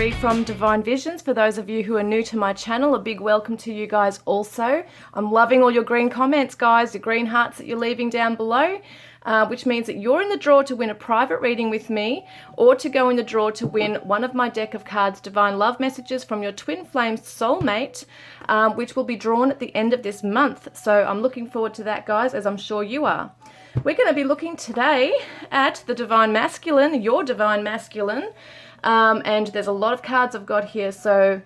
Sheree from Divine Visions. For those of you who are new to my channel, a big welcome to you guys also. I'm loving all your green comments, guys, your green hearts that you're leaving down below, which means that you're in the draw to win a private reading with me, or to go in the draw to win one of my deck of cards, Divine Love Messages from your Twin Flames Soulmate, which will be drawn at the end of this month. So I'm looking forward to that, guys, as I'm sure you are. We're going to be looking today at the Divine Masculine, your Divine Masculine, and there's a lot of cards I've got here, so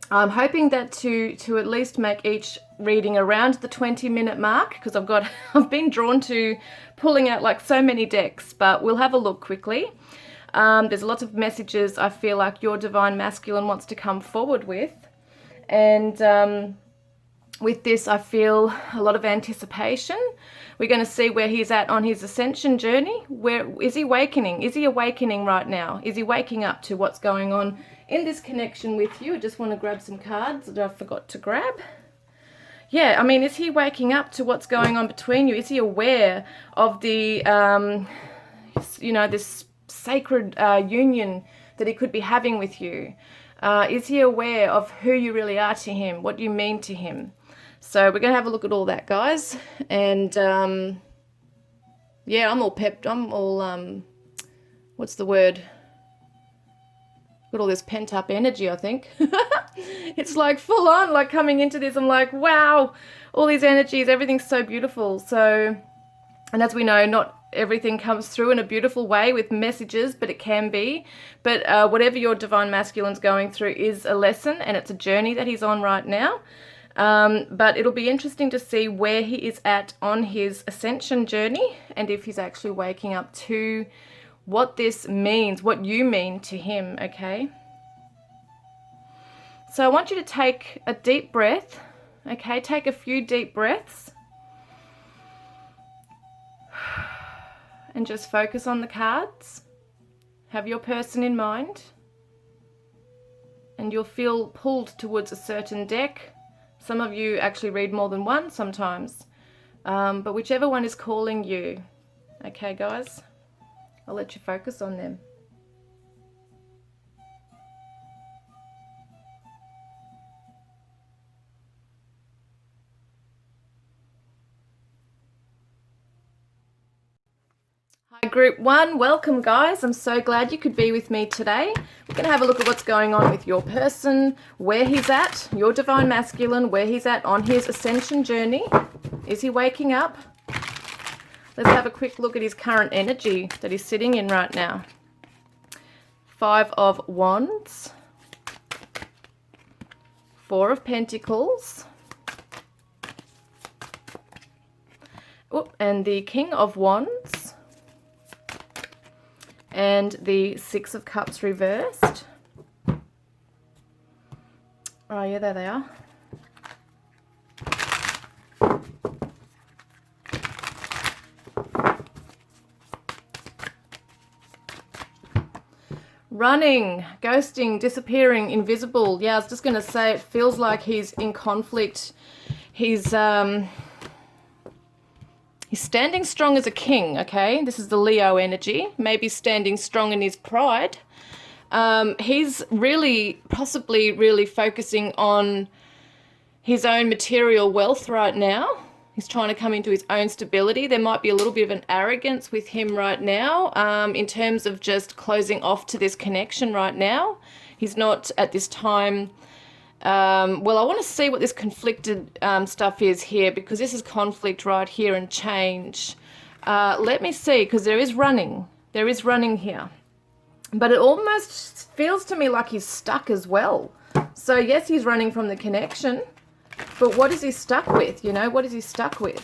I'm hoping that to at least make each reading around the 20-minute mark, because I've been drawn to pulling out like so many decks, but we'll have a look quickly. There's lots of messages I feel like your Divine Masculine wants to come forward with, and with this I feel a lot of anticipation. We're going to see where he's at on his ascension journey. Where is he awakening? Is he awakening right now? Is he waking up to what's going on in this connection with you? I just want to grab some cards that I forgot to grab. Yeah, I mean, is he waking up to what's going on between you? Is he aware of the, this sacred union that he could be having with you? Is he aware of who you really are to him, what you mean to him? So we're going to have a look at all that, guys. And, yeah, I'm all pepped. I'm all, what's the word? Got all this pent-up energy, I think. It's like full on, like coming into this. I'm like, wow, all these energies, everything's so beautiful. So, and as we know, not everything comes through in a beautiful way with messages, but it can be. But whatever your Divine Masculine's going through is a lesson, and it's a journey that he's on right now. But it'll be interesting to see where he is at on his ascension journey, and if he's actually waking up to what this means, what you mean to him, okay? So I want you to take a deep breath, okay? Take a few deep breaths and just focus on the cards. Have your person in mind, and you'll feel pulled towards a certain deck. Some of you actually read more than one sometimes, but whichever one is calling you. Okay, guys, I'll let you focus on them. Hi, Group 1. Welcome, guys. I'm so glad you could be with me today. We're going to have a look at what's going on with your person, where he's at, your Divine Masculine, where he's at on his ascension journey. Is he waking up? Let's have a quick look at his current energy that he's sitting in right now. 5 of Wands, 4 of Pentacles, and the King of Wands, and the 6 of Cups reversed. Oh yeah, there they are. Running, ghosting, disappearing, invisible. Yeah, I was just going to say, it feels like he's in conflict. He's standing strong as a king, okay? This is the Leo energy. Maybe standing strong in his pride. He's really, possibly really focusing on his own material wealth right now. He's trying to come into his own stability. There might be a little bit of an arrogance with him right now, in terms of just closing off to this connection right now. He's not at this time. Well, I want to see what this conflicted stuff is here, because this is conflict right here and change. Let me see, because there is running. There is running here. But it almost feels to me like he's stuck as well. So yes, he's running from the connection. But what is he stuck with? You know, what is he stuck with?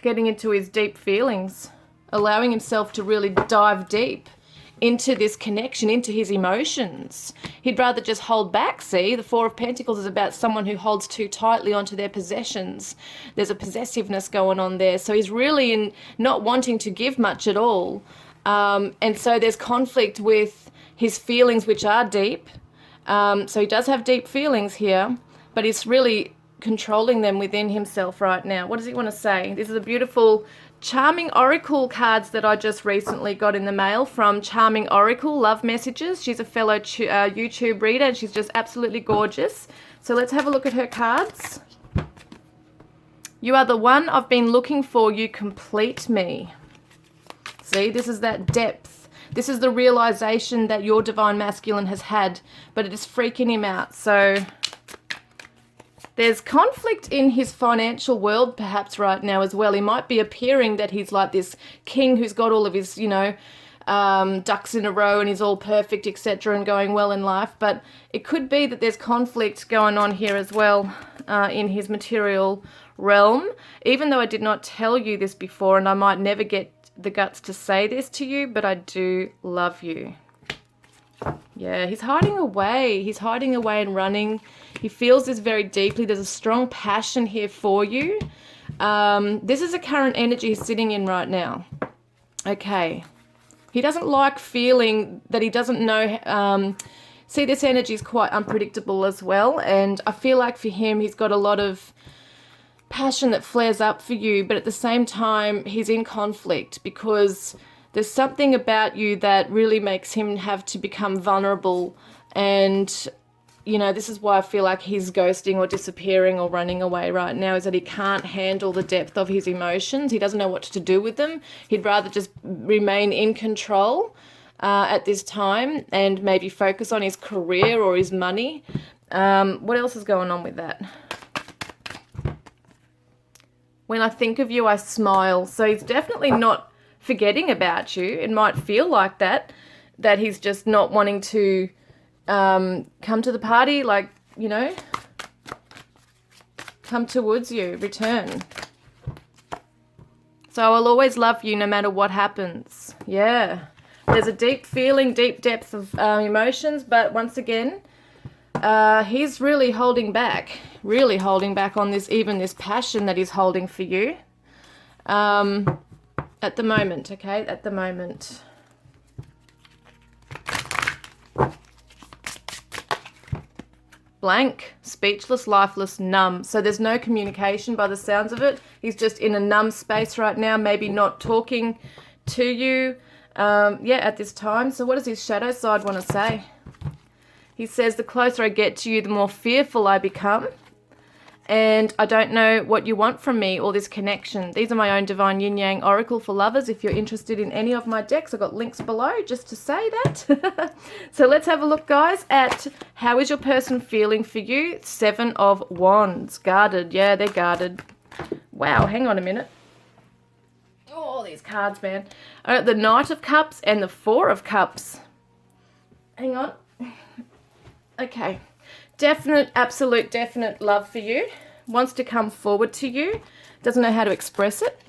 Getting into his deep feelings. Allowing himself to really dive deep into this connection, into his emotions. He'd rather just hold back, see? The 4 of Pentacles is about someone who holds too tightly onto their possessions. There's a possessiveness going on there. So he's really in not wanting to give much at all. And so there's conflict with his feelings, which are deep. So he does have deep feelings here, but he's really controlling them within himself right now. What does he want to say? This is a beautiful Charming Oracle cards that I just recently got in the mail from Charming Oracle Love Messages. She's a fellow YouTube reader and she's just absolutely gorgeous. So let's have a look at her cards. You are the one I've been looking for. You complete me. See, this is that depth. This is the realization that your divine masculine has had, but it is freaking him out. So there's conflict in his financial world perhaps right now as well. He might be appearing that he's like this king who's got all of his, you know, ducks in a row and he's all perfect, etc., and going well in life. But it could be that there's conflict going on here as well in his material realm. Even though I did not tell you this before, and I might never get the guts to say this to you, but I do love you. Yeah, he's hiding away. He's hiding away and running. He feels this very deeply. There's a strong passion here for you. This is a current energy he's sitting in right now. Okay. He doesn't like feeling that he doesn't know. See, this energy is quite unpredictable as well. And I feel like for him, he's got a lot of passion that flares up for you. But at the same time, he's in conflict because there's something about you that really makes him have to become vulnerable. And, you know, this is why I feel like he's ghosting or disappearing or running away right now, is that he can't handle the depth of his emotions. He doesn't know what to do with them. He'd rather just remain in control at this time and maybe focus on his career or his money. What else is going on with that? When I think of you, I smile. So he's definitely not forgetting about you. It might feel like that he's just not wanting to come to the party, like, you know, come towards you, return. So I'll always love you no matter what happens. Yeah. There's a deep feeling, deep depth of emotions, but once again, he's really holding back on this, even this passion that he's holding for you. At the moment, okay? At the moment. Blank, speechless, lifeless, numb. So there's no communication by the sounds of it. He's just in a numb space right now, maybe not talking to you, at this time. So what does his shadow side want to say? He says, the closer I get to you, the more fearful I become. And I don't know what you want from me or this connection. These are my own Divine Yin Yang Oracle for lovers. If you're interested in any of my decks, I've got links below just to say that. So let's have a look, guys, at how is your person feeling for you. 7 of Wands. Guarded. Yeah, they're guarded. Wow, hang on a minute. Oh, these cards, man. The Knight of Cups and the 4 of Cups. Hang on. Okay. Definite, absolute, definite love for you. Wants to come forward to you. Doesn't know how to express it.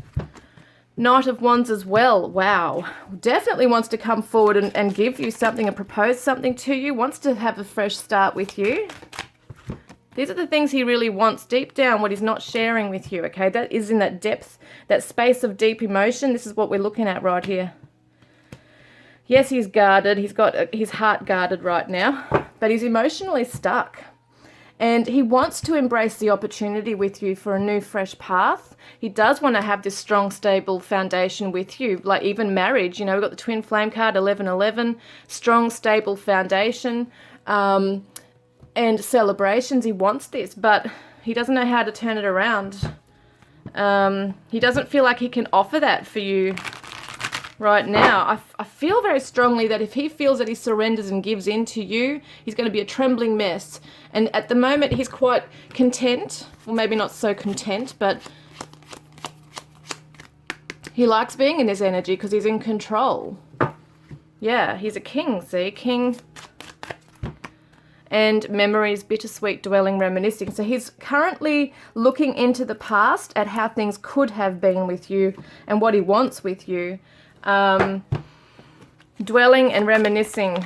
Knight of Wands as well. Wow. Definitely wants to come forward and give you something and propose something to you. Wants to have a fresh start with you. These are the things he really wants deep down, what he's not sharing with you, okay? That is in that depth, that space of deep emotion. This is what we're looking at right here. Yes, he's guarded. He's got his heart guarded right now, but he's emotionally stuck. And he wants to embrace the opportunity with you for a new, fresh path. He does want to have this strong, stable foundation with you, like even marriage. You know, we've got the twin flame card, 1111, strong, stable foundation, and celebrations. He wants this, but he doesn't know how to turn it around. He doesn't feel like he can offer that for you right now. I feel very strongly that if he feels that he surrenders and gives in to you, he's going to be a trembling mess. And at the moment, he's quite content. Well, maybe not so content, but he likes being in this energy because he's in control. Yeah, he's a king, see? King. And memories, bittersweet, dwelling, reminiscing. So he's currently looking into the past at how things could have been with you and what he wants with you. Dwelling and reminiscing,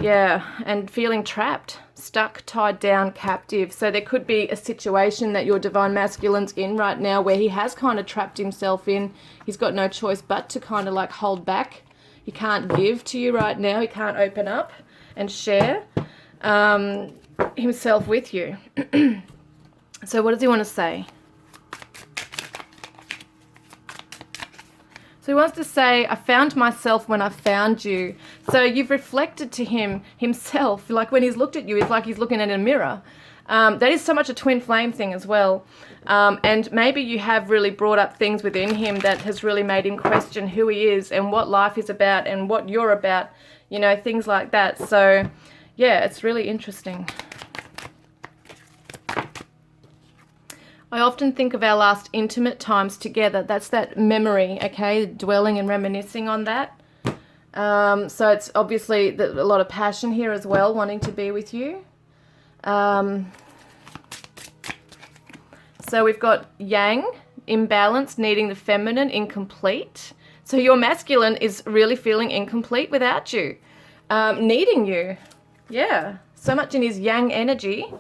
yeah, and feeling trapped, stuck, tied down, captive. So there could be a situation that your divine masculine's in right now where he has kind of trapped himself in. He's got no choice but to kind of like hold back. He can't give to you right now. He can't open up and share himself with you. So what does he want to say? So he wants to say, I found myself when I found you. So you've reflected to himself, like when he's looked at you, it's like he's looking at a mirror. That is so much a twin flame thing as well. And maybe you have really brought up things within him that has really made him question who he is and what life is about and what you're about, you know, things like that. So yeah, it's really interesting. I often think of our last intimate times together. That's that memory, okay, dwelling and reminiscing on that. So it's obviously a lot of passion here as well, wanting to be with you. So we've got yang, imbalance, needing the feminine, incomplete. So your masculine is really feeling incomplete without you, needing you. Yeah, so much in his yang energy.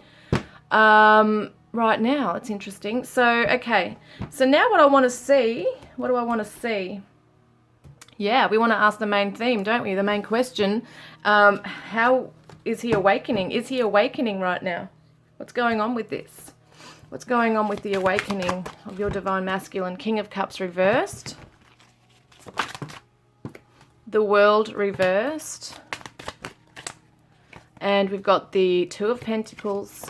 Right now, it's interesting. So, okay. So now what I want to see, what do I want to see? Yeah, we want to ask the main theme, don't we? The main question. How is he awakening? Is he awakening right now? What's going on with this? What's going on with the awakening of your divine masculine? King of Cups reversed. The World reversed. And we've got the Two of Pentacles.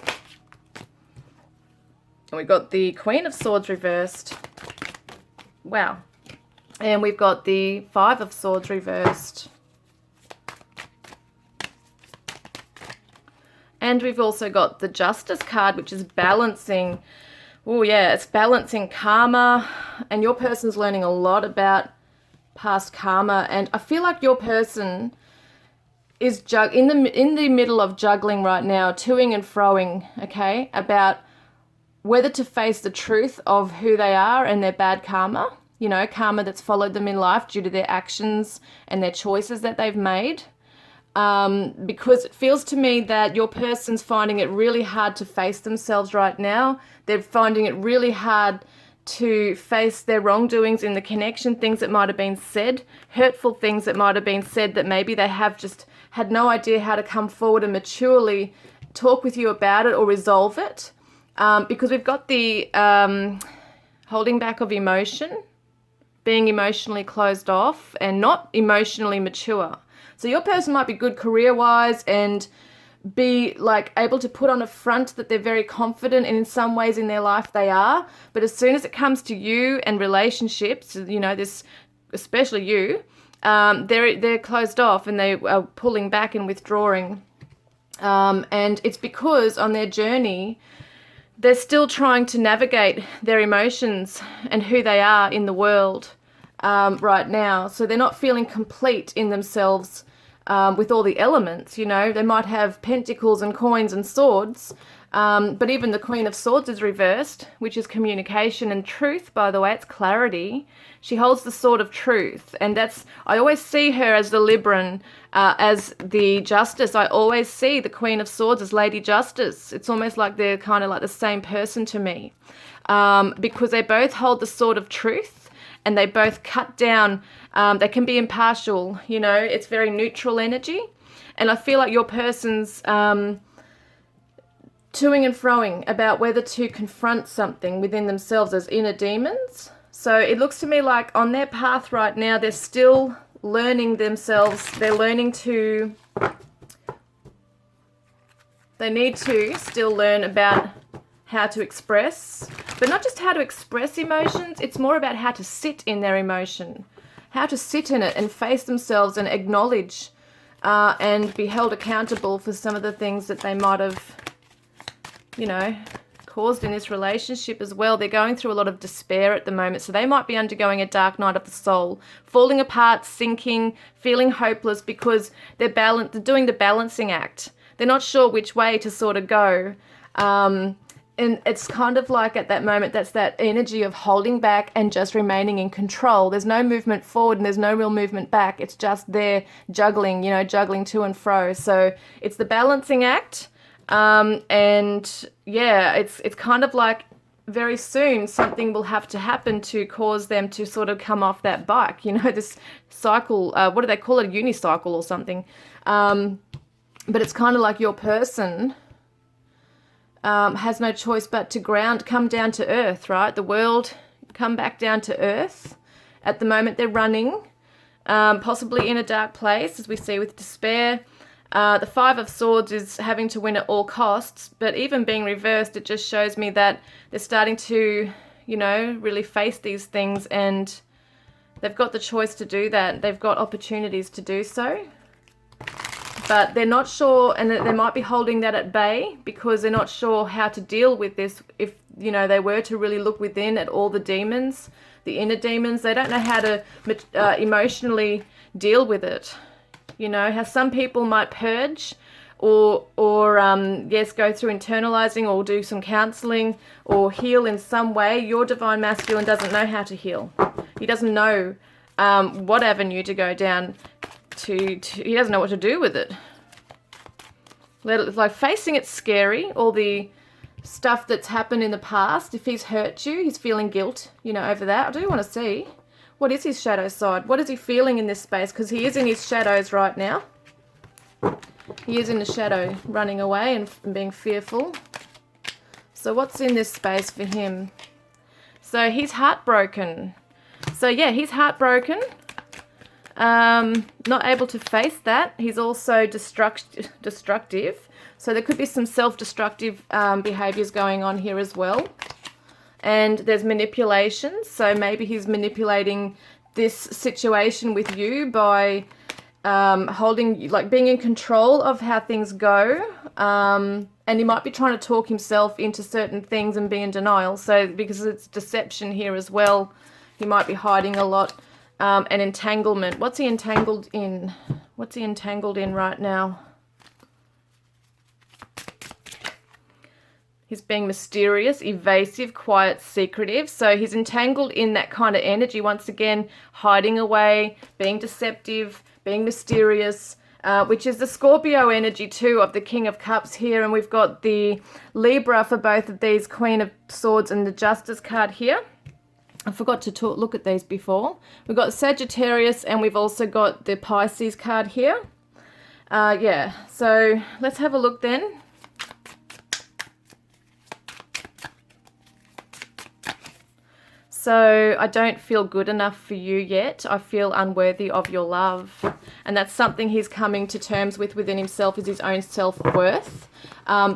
And we've got the Queen of Swords reversed. Wow. And we've got the Five of Swords reversed. And we've also got the Justice card, which is balancing. Oh yeah, it's balancing karma. And your person's learning a lot about past karma. And I feel like your person is in the middle of juggling right now, toing and froing, okay, about whether to face the truth of who they are and their bad karma, you know, karma that's followed them in life due to their actions and their choices that they've made. Because it feels to me that your person's finding it really hard to face themselves right now. They're finding it really hard to face their wrongdoings in the connection, things that might have been said, hurtful things that might have been said that maybe they have just had no idea how to come forward and maturely talk with you about it or resolve it. Because we've got the holding back of emotion, being emotionally closed off and not emotionally mature. So your person might be good career-wise and be like able to put on a front that they're very confident, and in some ways in their life they are. But as soon as it comes to you and relationships, you know, this, especially you, they're closed off and they are pulling back and withdrawing. And it's because on their journey, they're still trying to navigate their emotions and who they are in the world right now. So they're not feeling complete in themselves with all the elements, you know. They might have pentacles and coins and swords, but even the Queen of Swords is reversed, which is communication and truth, by the way. It's clarity. She holds the sword of truth, and that's, I always see her as the Libran, as the Justice. I always see the Queen of Swords as Lady Justice. It's almost like they're kind of like the same person to me, because they both hold the sword of truth, and they both cut down. They can be impartial, you know. It's very neutral energy, and I feel like your person's toing and froing about whether to confront something within themselves as inner demons. So it looks to me like on their path right now, they're still learning themselves. They're learning to, they need to still learn about how to express, but not just how to express emotions. It's more about how to sit in their emotion, how to sit in it and face themselves and acknowledge and be held accountable for some of the things that they might have, you know, caused in this relationship as well. They're going through a lot of despair at the moment, so they might be undergoing a dark night of the soul, falling apart, sinking, feeling hopeless because they're doing the balancing act. They're not sure which way to sort of go. And it's kind of like at that moment, that's that energy of holding back and just remaining in control. There's no movement forward and there's no real movement back. It's just there juggling, you know, juggling to and fro. So it's the balancing act. And yeah, it's kind of like very soon something will have to happen to cause them to sort of come off that bike, you know, this cycle, what do they call it, a unicycle or something. But it's kind of like your person has no choice but to come down to earth, right? The world, come back down to earth, At the moment, they're running, possibly in a dark place, as we see with despair. The Five of Swords is having to win at all costs, but even being reversed, it just shows me that they're starting to, you know, really face these things, and they've got the choice to do that. They've got opportunities to do so, but they're not sure, and they might be holding that at bay because they're not sure how to deal with this. If, you know, they were to really look within at all the demons, the inner demons, they don't know how to emotionally deal with it. You know, how some people might purge or yes, go through internalizing or do some counseling or heal in some way. Your divine masculine doesn't know how to heal. He doesn't know what avenue to go down to. He doesn't know what to do with it. Like, facing it's scary, all the stuff that's happened in the past. If he's hurt you, he's feeling guilt, you know, over that. I do want to see, what is his shadow side? What is he feeling in this space? Because he is in his shadows right now. He is in the shadow, running away and being fearful. So what's in this space for him? So he's heartbroken. So yeah, he's heartbroken. Not able to face that. He's also destructive. So there could be some self-destructive behaviors going on here as well. And there's manipulation. So maybe he's manipulating this situation with you by holding, like, being in control of how things go. And he might be trying to talk himself into certain things and be in denial. So because it's deception here as well, he might be hiding a lot. And entanglement. What's he entangled in? What's he entangled in right now? He's being mysterious, evasive, quiet, secretive. So he's entangled in that kind of energy. Once again, hiding away, being deceptive, being mysterious, which is the Scorpio energy too of the King of Cups here. And we've got the Libra for both of these, Queen of Swords and the Justice card here. I forgot to look at these before. We've got Sagittarius and we've also got the Pisces card here. Yeah, so let's have a look then. So I don't feel good enough for you yet. I feel unworthy of your love. And that's something he's coming to terms with within himself, is his own self-worth.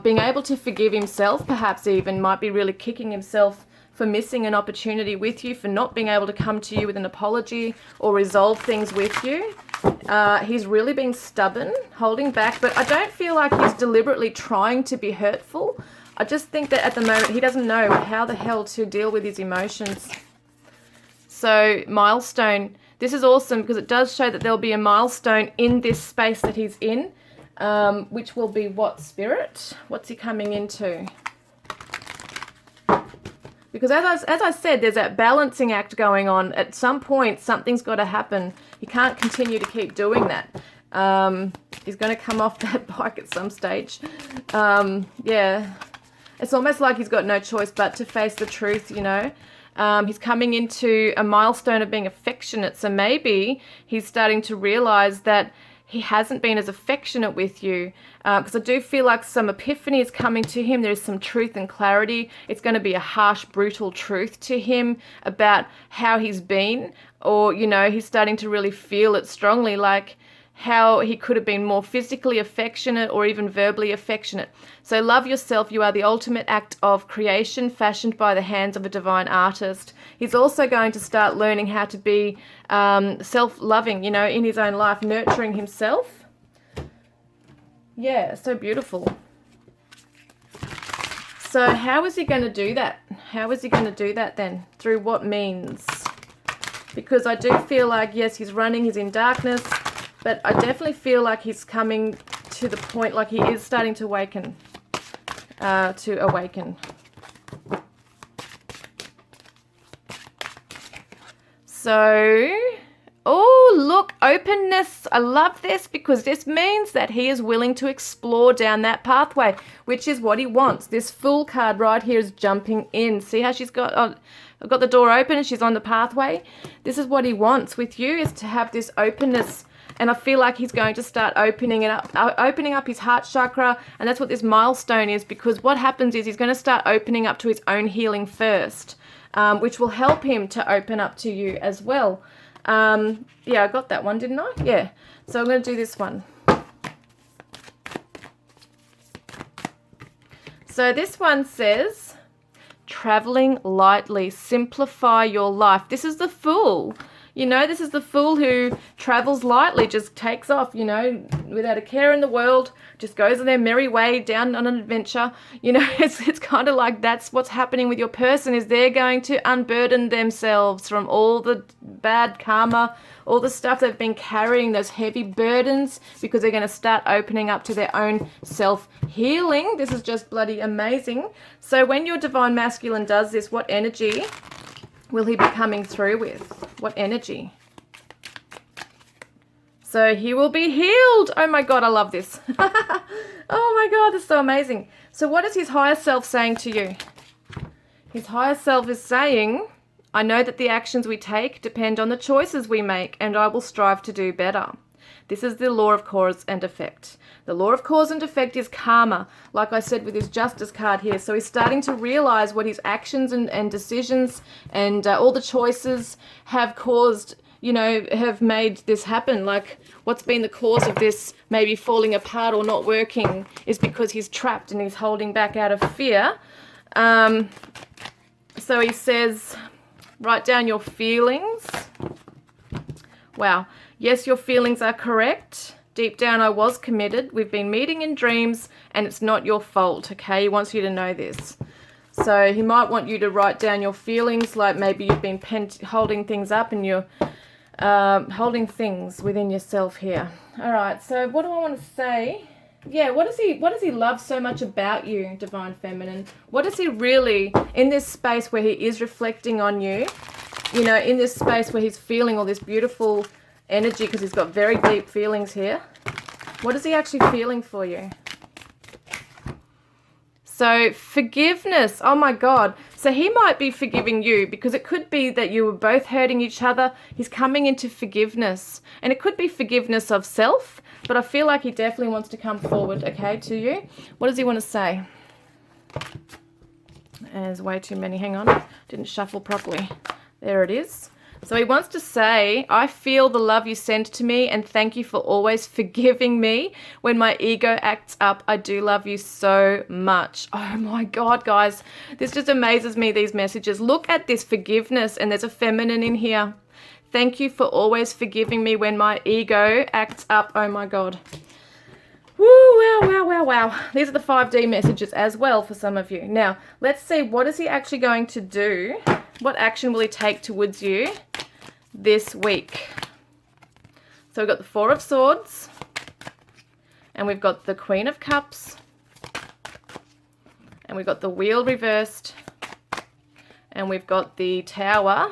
Being able to forgive himself, perhaps even, might be really kicking himself for missing an opportunity with you, for not being able to come to you with an apology or resolve things with you. He's really been stubborn, holding back, but I don't feel like he's deliberately trying to be hurtful. I just think that at the moment he doesn't know how the hell to deal with his emotions. So, milestone. This is awesome because it does show that there'll be a milestone in this space that he's in, which will be what, Spirit? What's he coming into? Because as I said, there's that balancing act going on. At some point, something's got to happen. He can't continue to keep doing that. He's going to come off that bike at some stage. Yeah. It's almost like he's got no choice but to face the truth, you know. He's coming into a milestone of being affectionate. So maybe he's starting to realize that he hasn't been as affectionate with you. Because I do feel like some epiphany is coming to him. There's some truth and clarity. It's going to be a harsh, brutal truth to him about how he's been. Or, you know, he's starting to really feel it strongly, like how he could have been more physically affectionate or even verbally affectionate. So love yourself. You are the ultimate act of creation fashioned by the hands of a divine artist. He's also going to start learning how to be self-loving, you know, in his own life, nurturing himself. Yeah, so beautiful. So how is he going to do that? How is he going to do that then? Through what means? Because I do feel like, yes, he's running, he's in darkness, but I definitely feel like he's coming to the point, like he is starting to awaken. So, oh, look, openness. I love this because this means that he is willing to explore down that pathway, which is what he wants. This Fool card right here is jumping in. See how she's got, I've got the door open and she's on the pathway. This is what he wants with you, is to have this openness. And I feel like he's going to start opening up his heart chakra. And that's what this milestone is, because what happens is he's going to start opening up to his own healing first. which will help him to open up to you as well. Yeah, I got that one, didn't I? Yeah. So I'm going to do this one. So this one says, traveling lightly, simplify your life. This is the Fool. You know, this is the Fool who travels lightly, just takes off, you know, without a care in the world, just goes on their merry way down on an adventure. You know, it's kind of like that's what's happening with your person, is they're going to unburden themselves from all the bad karma, all the stuff they've been carrying, those heavy burdens, because they're going to start opening up to their own self-healing. This is just bloody amazing. So when your Divine Masculine does this, what energy will he be coming through with? What energy? So he will be healed. Oh my God, I love this. Oh my God, this is so amazing. So what is his higher self saying to you? His higher self is saying, I know that the actions we take depend on the choices we make, and I will strive to do better. This is the law of cause and effect. The law of cause and effect is karma, like I said with his justice card here. So he's starting to realize what his actions and decisions and all the choices have caused, you know, have made this happen. Like what's been the cause of this maybe falling apart or not working is because he's trapped and he's holding back out of fear. So he says, write down your feelings. Wow. Yes, your feelings are correct. Deep down, I was committed. We've been meeting in dreams, and it's not your fault, okay? He wants you to know this. So he might want you to write down your feelings, like maybe you've been holding things up and you're holding things within yourself here. All right, so what do I want to say? Yeah, what does he love so much about you, Divine Feminine? What does he really, in this space where he is reflecting on you, you know, in this space where he's feeling all this beautiful energy, because he's got very deep feelings here. What is he actually feeling for you? So forgiveness. Oh my God. So he might be forgiving you, because it could be that you were both hurting each other. He's coming into forgiveness, and it could be forgiveness of self, but I feel like he definitely wants to come forward, okay, to you. What does he want to say? There's way too many. Hang on. Didn't shuffle properly. There it is. So he wants to say, I feel the love you send to me, and thank you for always forgiving me when my ego acts up. I do love you so much. Oh my God, guys. This just amazes me, these messages. Look at this forgiveness, and there's a feminine in here. Thank you for always forgiving me when my ego acts up. Oh my God. Woo, wow, wow, wow, wow. These are the 5D messages as well for some of you. Now, let's see, what is he actually going to do? What action will he take towards you this week? So we've got the Four of Swords, and we've got the Queen of Cups, and we've got the Wheel reversed, and we've got the Tower.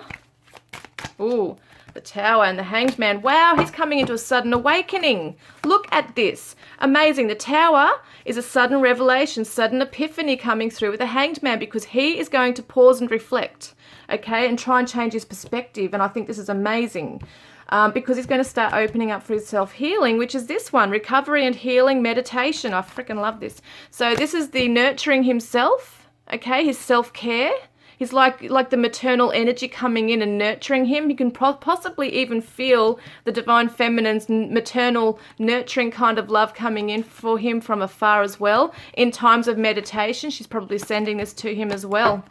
Ooh, the Tower and the Hanged Man. Wow, he's coming into a sudden awakening. Look at this. Amazing. The Tower is a sudden revelation, sudden epiphany coming through with the Hanged Man, because he is going to pause and reflect, okay, and try and change his perspective. And I think this is amazing because he's going to start opening up for his self-healing, which is this one, recovery and healing meditation. I freaking love this. So this is the nurturing himself, okay, his self-care. He's like the maternal energy coming in and nurturing him. You can possibly even feel the Divine Feminine's maternal nurturing kind of love coming in for him from afar as well. In times of meditation, she's probably sending this to him as well.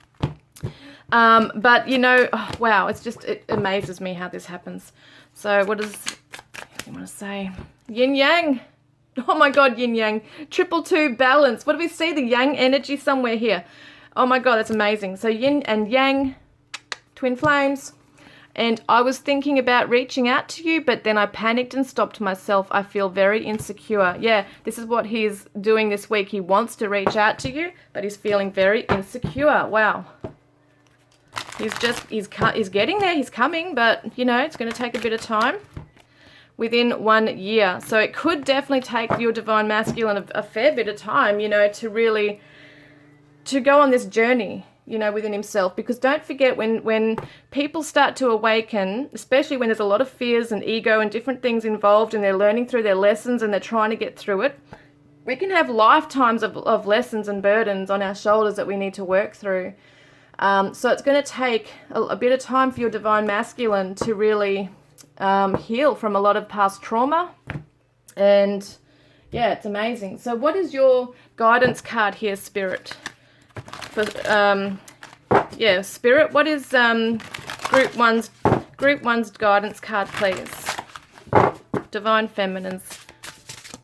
But, you know, oh, wow, it amazes me how this happens. So what does he want to say? Yin Yang. Oh my God, Yin Yang. 222 balance. What do we see? The Yang energy somewhere here. Oh my God, that's amazing. So Yin and Yang, twin flames. And I was thinking about reaching out to you, but then I panicked and stopped myself. I feel very insecure. Yeah, this is what he's doing this week. He wants to reach out to you, but he's feeling very insecure. Wow. He's getting there. He's coming, but, you know, it's going to take a bit of time. Within 1 year. So it could definitely take your Divine Masculine a fair bit of time, you know, to really to go on this journey, you know, within himself. Because don't forget, when people start to awaken, especially when there's a lot of fears and ego and different things involved, and they're learning through their lessons and they're trying to get through it, we can have lifetimes of lessons and burdens on our shoulders that we need to work through. So it's going to take a bit of time for your divine masculine to really heal from a lot of past trauma. And yeah, it's amazing. So what is your guidance card here, Spirit? For yeah, Spirit, what is group one's guidance card, please? Divine Feminines,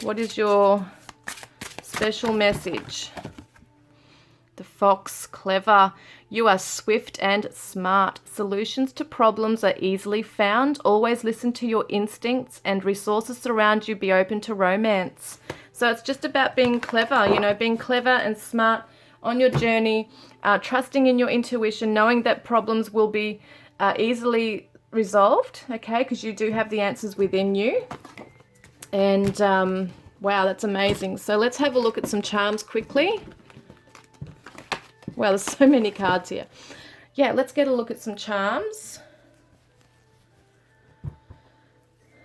what is your special message? The Fox, clever. You are swift and smart. Solutions to problems are easily found. Always listen to your instincts, and resources surround you. Be open to romance. So it's just about being clever, you know, being clever and smart on your journey, trusting in your intuition, knowing that problems will be easily resolved, okay, because you do have the answers within you. And wow, that's amazing. So let's have a look at some charms quickly. Wow, there's so many cards here. Yeah, let's get a look at some charms.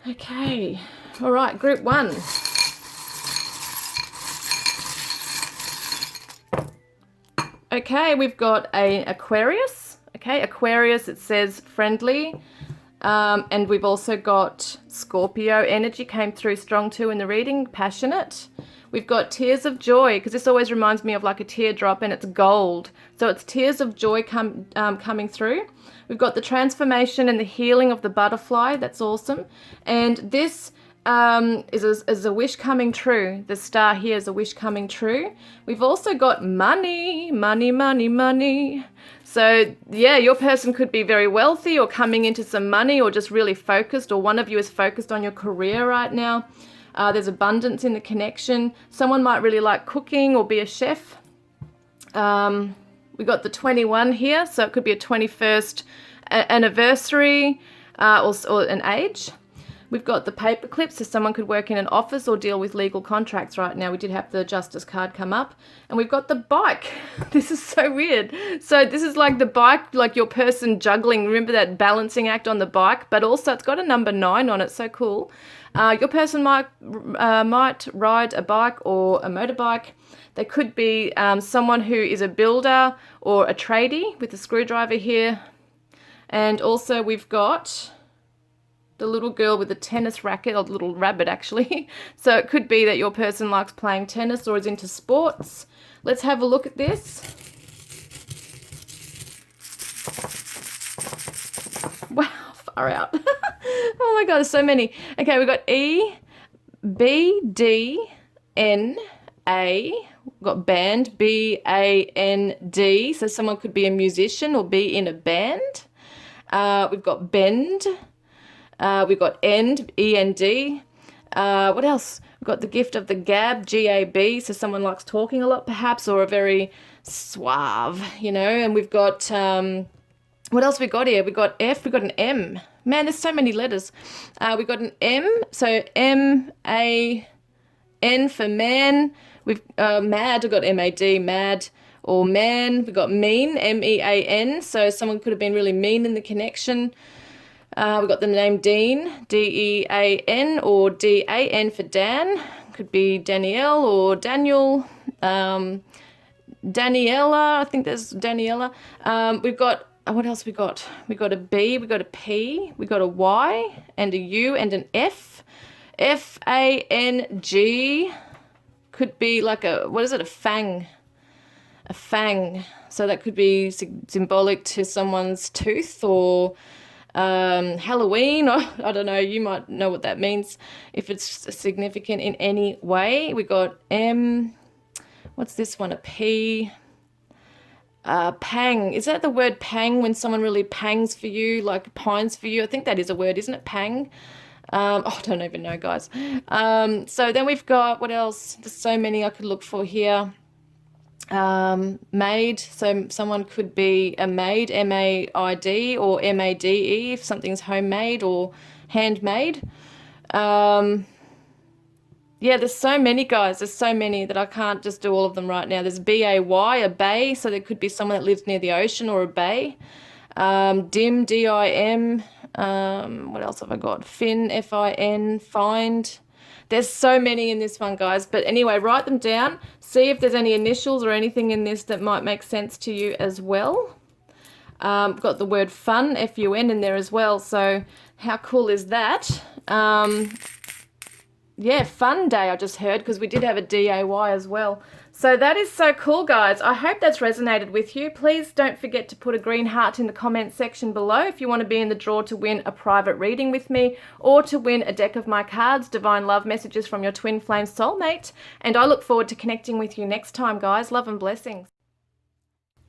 Okay, all right, group one. Okay, we've got a Aquarius. Okay, Aquarius, it says friendly. And we've also got Scorpio energy came through strong too in the reading, passionate. We've got tears of joy, because this always reminds me of like a teardrop, and it's gold. So it's tears of joy coming through. We've got the transformation and the healing of the butterfly. That's awesome. And this is a wish coming true. The star here is a wish coming true. We've also got money, money, money, money. So yeah, your person could be very wealthy or coming into some money, or just really focused, or one of you is focused on your career right now. There's abundance in the connection. Someone might really like cooking or be a chef. We got the 21 here, so it could be a 21st anniversary or an age. We've got the paper clips, so someone could work in an office or deal with legal contracts right now. We did have the Justice card come up. And we've got the bike. This is so weird. So this is like the bike, like your person juggling. Remember that balancing act on the bike? But also it's got a number 9 on it. So cool. Your person might ride a bike or a motorbike. They could be someone who is a builder or a tradie with a screwdriver here. And also we've got the little girl with a tennis racket, or the little rabbit actually. So it could be that your person likes playing tennis or is into sports. Let's have a look at this. Wow, far out. Oh my God, there's so many. Okay, we've got E, B, D, N, A. We've got band, B, A, N, D. So someone could be a musician or be in a band. We've got bend. We've got end, E-N-D. What else? We've got the gift of the gab, G-A-B. So someone likes talking a lot perhaps, or a very suave, you know. And we've got, what else we got here? We got F, we got an M. Man, there's so many letters. We got an M, so M-A-N for man. We've mad, we've got M-A-D, mad, or man. We've got mean, M-E-A-N. So someone could have been really mean in the connection. We've got the name Dean, D-E-A-N, or D-A-N for Dan. Could be Danielle or Daniel. Daniela, I think there's Daniela. We've got, what else we got? We got a B, we got a P, we got a Y, and a U, and an F. F-A-N-G could be like a, what is it, a fang. A fang. So that could be symbolic to someone's tooth, or Halloween, or I don't know, you might know what that means if it's significant in any way. We got M, what's this one, a P, pang. Is that the word pang, when someone really pangs for you, like pines for you? I think that is a word, isn't it, pang? I don't even know, guys. So then we've got, what else? There's so many I could look for here. Maid, so someone could be a maid, M-A-I-D, or M-A-D-E if something's homemade or handmade. Yeah, there's so many, guys. There's so many that I can't just do all of them right now. There's B-A-Y, a bay, so there could be someone that lives near the ocean or a bay. Dim, D-I-M. What else have I got? Fin, F-I-N, find. There's so many in this one, guys. But anyway, write them down. See if there's any initials or anything in this that might make sense to you as well. Got the word fun, F-U-N, in there as well. So how cool is that? Yeah, fun day I just heard, because we did have a DAY as well. So that is so cool, guys. I hope that's resonated with you. Please don't forget to put a green heart in the comment section below if you want to be in the draw to win a private reading with me, or to win a deck of my cards, Divine Love Messages from your Twin Flame Soulmate. And I look forward to connecting with you next time, guys. Love and blessings.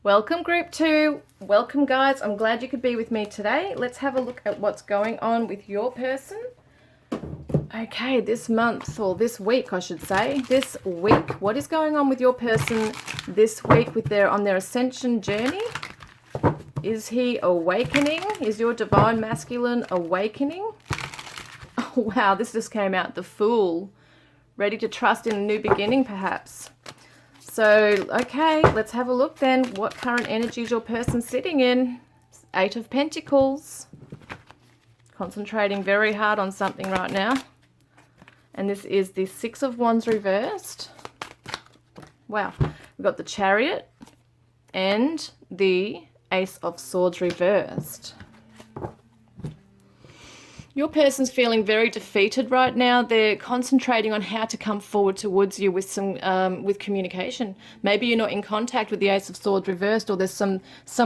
Welcome, Group 2. Welcome, guys. I'm glad you could be with me today. Let's have a look at what's going on with your person. Okay, this month, or this week I should say, this week, what is going on with your person this week with on their ascension journey? Is he awakening? Is your divine masculine awakening? Oh wow, this just came out, the Fool. Ready to trust in a new beginning perhaps. So, okay, let's have a look then. What current energy is your person sitting in? 8 of Pentacles. Concentrating very hard on something right now. And this is the 6 of Wands reversed. Wow. We've got the Chariot and the Ace of Swords reversed. Your person's feeling very defeated right now. They're concentrating on how to come forward towards you with some with communication. Maybe you're not in contact with the Ace of Swords reversed, or there's some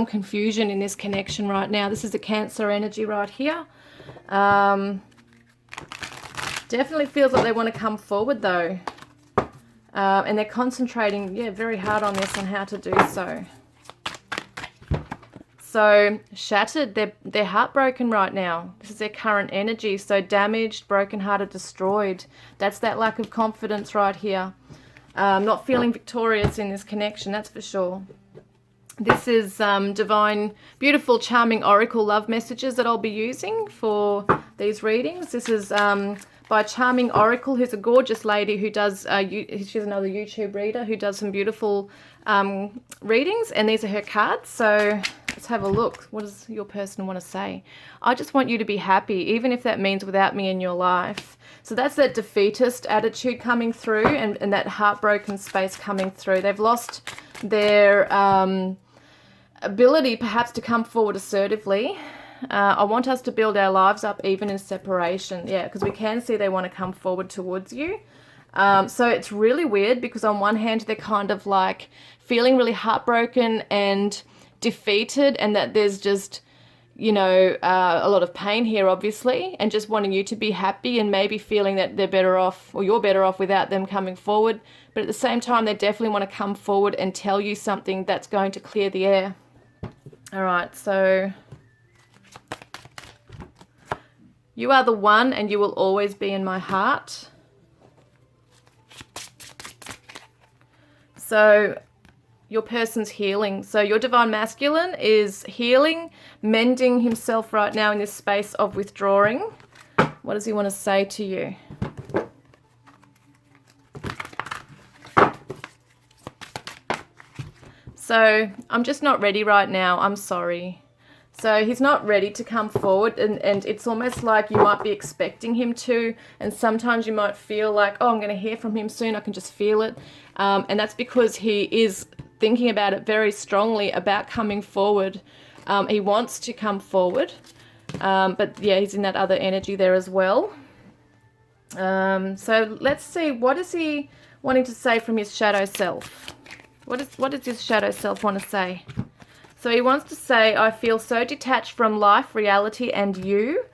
confusion in this connection right now. This is a Cancer energy right here. Definitely feels like they want to come forward though, and they're concentrating, yeah, very hard on this, on how to do so. So shattered, they're heartbroken right now. This is their current energy. So damaged, brokenhearted, destroyed. That's that lack of confidence right here. Not feeling victorious in this connection, that's for sure. This is divine, beautiful, charming oracle love messages that I'll be using for these readings. This is by Charming Oracle, who's a gorgeous lady who does, she's another YouTube reader who does some beautiful readings, and these are her cards. So let's have a look. What does your person want to say? I just want you to be happy, even if that means without me in your life. So that's that defeatist attitude coming through, and that heartbroken space coming through. They've lost their ability perhaps to come forward assertively. I want us to build our lives up even in separation. Yeah, because we can see they want to come forward towards you. So it's really weird, because on one hand they're kind of like feeling really heartbroken and defeated, and that there's just, you know, a lot of pain here obviously, and just wanting you to be happy, and maybe feeling that they're better off, or you're better off without them coming forward. But at the same time, they definitely want to come forward and tell you something that's going to clear the air. All right, so you are the one, and you will always be in my heart. So your person's healing. So your divine masculine is healing, mending himself right now in this space of withdrawing. What does he want to say to you? So I'm just not ready right now. I'm sorry. So he's not ready to come forward, and it's almost like you might be expecting him to, and sometimes you might feel like, oh, I'm going to hear from him soon, I can just feel it. And that's because he is thinking about it very strongly about coming forward. He wants to come forward, but yeah, he's in that other energy there as well. So let's see, what is he wanting to say from his shadow self? What does his shadow self want to say? So he wants to say, I feel so detached from life, reality, and you,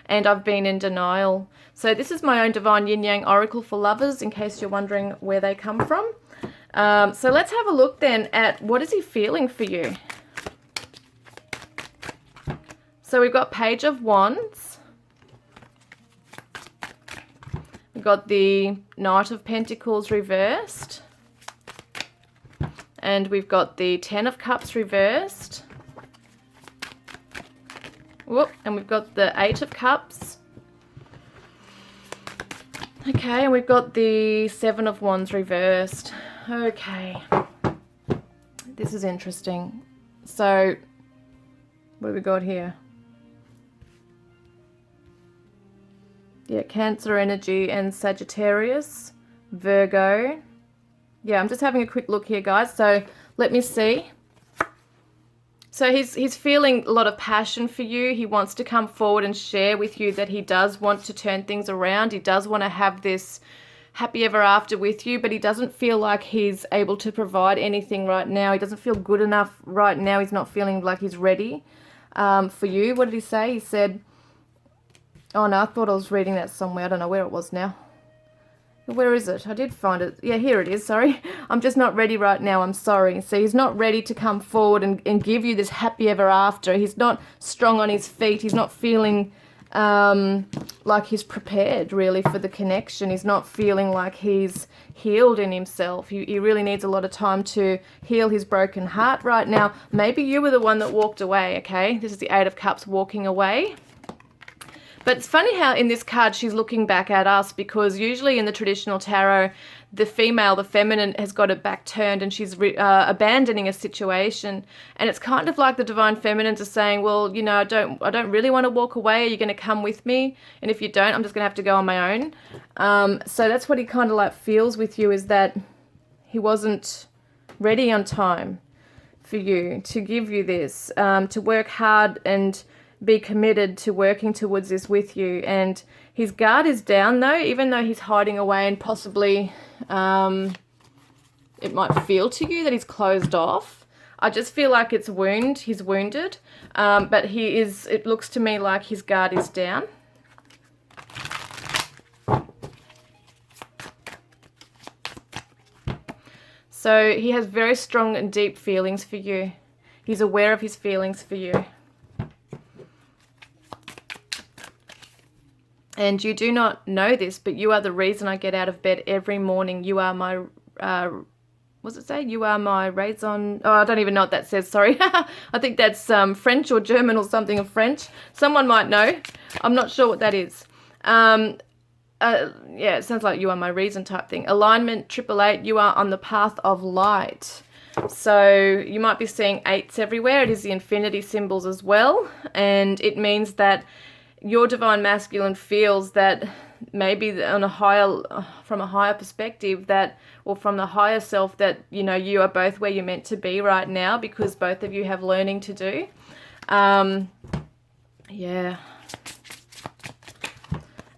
and I've been in denial. So this is my own divine yin-yang oracle for lovers, in case you're wondering where they come from. So let's have a look then at what is he feeling for you. So we've got Page of Wands. We've got the Knight of Pentacles reversed. And we've got the 10 of Cups reversed. Whoop, and we've got the 8 of Cups. Okay, and we've got the 7 of Wands reversed. Okay. This is interesting. So, what have we got here? Yeah, Cancer energy and Sagittarius, Virgo. Yeah, I'm just having a quick look here, guys. So let me see. So he's feeling a lot of passion for you. He wants to come forward and share with you that he does want to turn things around. He does want to have this happy ever after with you, but he doesn't feel like he's able to provide anything right now. He doesn't feel good enough right now. He's not feeling like he's ready for you. What did he say? He said, oh no, I thought I was reading that somewhere. I don't know where it was now. Where is it? I did find it. Yeah, here it is. Sorry. I'm just not ready right now. I'm sorry. So he's not ready to come forward and give you this happy ever after. He's not strong on his feet. He's not feeling like he's prepared really for the connection. He's not feeling like he's healed in himself. He really needs a lot of time to heal his broken heart right now. Maybe you were the one that walked away, okay? This is the Eight of Cups walking away. But it's funny how in this card she's looking back at us, because usually in the traditional tarot, the female, the feminine, has got her back turned and she's abandoning a situation. And it's kind of like the divine feminines are saying, well, you know, I don't really want to walk away. Are you going to come with me? And if you don't, I'm just going to have to go on my own. So that's what he kind of like feels with you, is that he wasn't ready on time for you to give you this, to work hard and be committed to working towards this with you. And his guard is down though, even though he's hiding away, and possibly it might feel to you that he's closed off. I just feel like he's wounded, but it looks to me like his guard is down. So he has very strong and deep feelings for you. He's aware of his feelings for you. And you do not know this, but you are the reason I get out of bed every morning. You are my, what's it say? You are my raison. Oh, I don't even know what that says, sorry. I think that's French or German or something of French. Someone might know. I'm not sure what that is. Yeah, it sounds like you are my reason type thing. Alignment, 888, you are on the path of light. So you might be seeing 8s everywhere. It is the infinity symbols as well. And it means that your divine masculine feels that maybe from a higher perspective, that, or from the higher self, that, you know, you are both where you're meant to be right now, because both of you have learning to do. Yeah.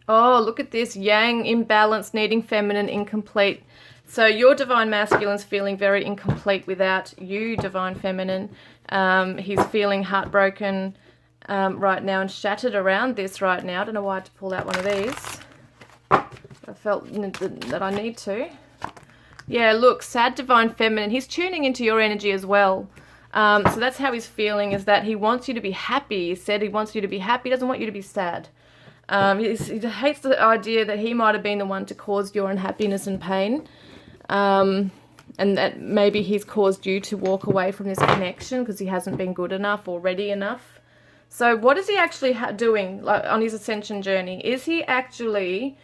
Oh, look at this. Yang, imbalance, needing feminine, incomplete. So your divine masculine's feeling very incomplete without you, divine feminine. He's feeling heartbroken right now and shattered around this right now. I don't know why I had to pull out one of these. I felt that I need to. Yeah, look, sad divine feminine. He's tuning into your energy as well. So that's how he's feeling, is that he wants you to be happy. He said he wants you to be happy. He doesn't want you to be sad. He hates the idea that he might have been the one to cause your unhappiness and pain. And that maybe he's caused you to walk away from this connection because he hasn't been good enough or ready enough. So what is he actually doing, like, on his ascension journey? Is he actually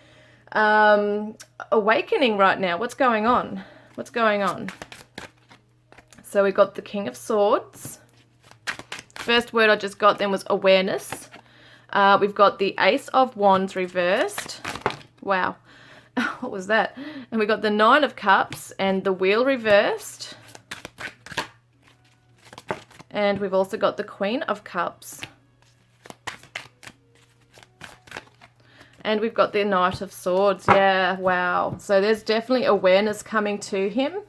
awakening right now? What's going on? What's going on? So we got the King of Swords. First word I just got then was awareness. We've got the Ace of Wands reversed. Wow. What was that? And we got the Nine of Cups and the Wheel reversed. And we've also got the Queen of Cups. And we've got the Knight of Swords. Yeah, wow. So there's definitely awareness coming to him.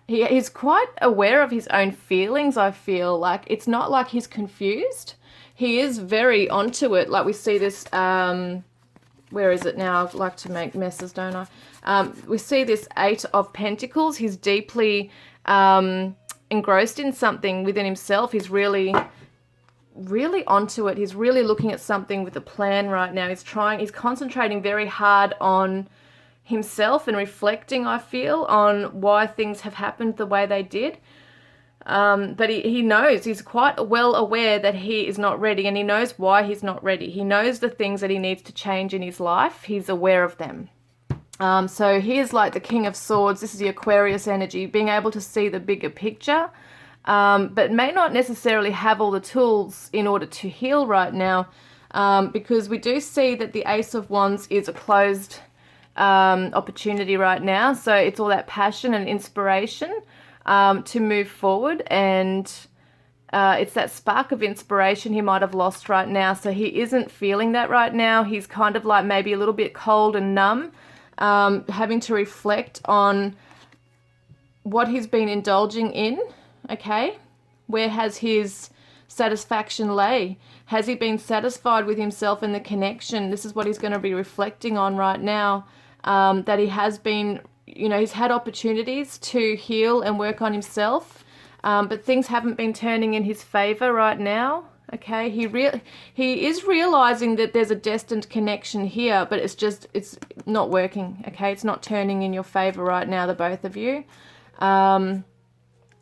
He's quite aware of his own feelings, I feel. Like, it's not like he's confused. He is very onto it. Like, we see this, where is it now? I like to make messes, don't I? We see this Eight of Pentacles. He's deeply engrossed in something within himself. He's really onto it. He's really looking at something with a plan right now. He's concentrating very hard on himself and reflecting, I feel, on why things have happened the way they did. But he knows, he's quite well aware that he is not ready, and he knows why he's not ready. He knows the things that he needs to change in his life. He's aware of them. So he is like the King of Swords. This is the Aquarius energy, being able to see the bigger picture. But may not necessarily have all the tools in order to heal right now, because we do see that the Ace of Wands is a closed opportunity right now. So it's all that passion and inspiration to move forward and It's that spark of inspiration he might have lost right now. So he isn't feeling that right now. He's kind of like maybe a little bit cold and numb, having to reflect on what he's been indulging in, okay? Where has his satisfaction lay? Has he been satisfied with himself and the connection? This is what he's going to be reflecting on right now, that he has been, you know, he's had opportunities to heal and work on himself, but things haven't been turning in his favor right now. Okay, he is realizing that there's a destined connection here, but it's not working. Okay, it's not turning in your favor right now, the both of you.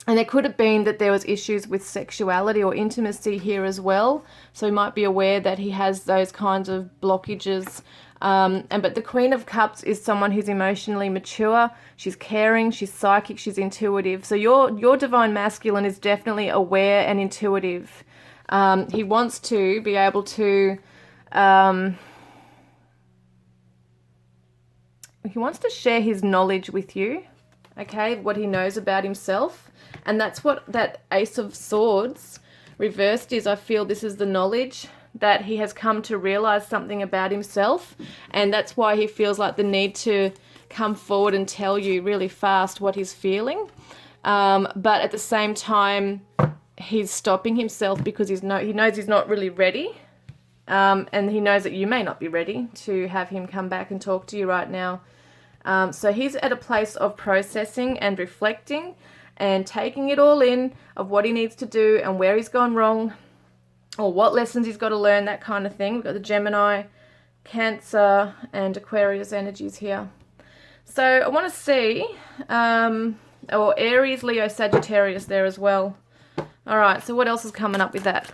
And there could have been that there was issues with sexuality or intimacy here as well. So he might be aware that he has those kinds of blockages. But the Queen of Cups is someone who's emotionally mature. She's caring, she's psychic, she's intuitive. So your divine masculine is definitely aware and intuitive. He wants to be able to, he wants to share his knowledge with you, okay, what he knows about himself. And that's what that Ace of Swords reversed is. I feel this is the knowledge that he has come to realize something about himself. And that's why he feels like the need to come forward and tell you really fast what he's feeling. But at the same time, he's stopping himself because he knows he's not really ready. And he knows that you may not be ready to have him come back and talk to you right now. So he's at a place of processing and reflecting and taking it all in of what he needs to do and where he's gone wrong or what lessons he's got to learn, that kind of thing. We've got the Gemini, Cancer, and Aquarius energies here. So I want to see, or Aries, Leo, Sagittarius there as well. All right, so what else is coming up with that?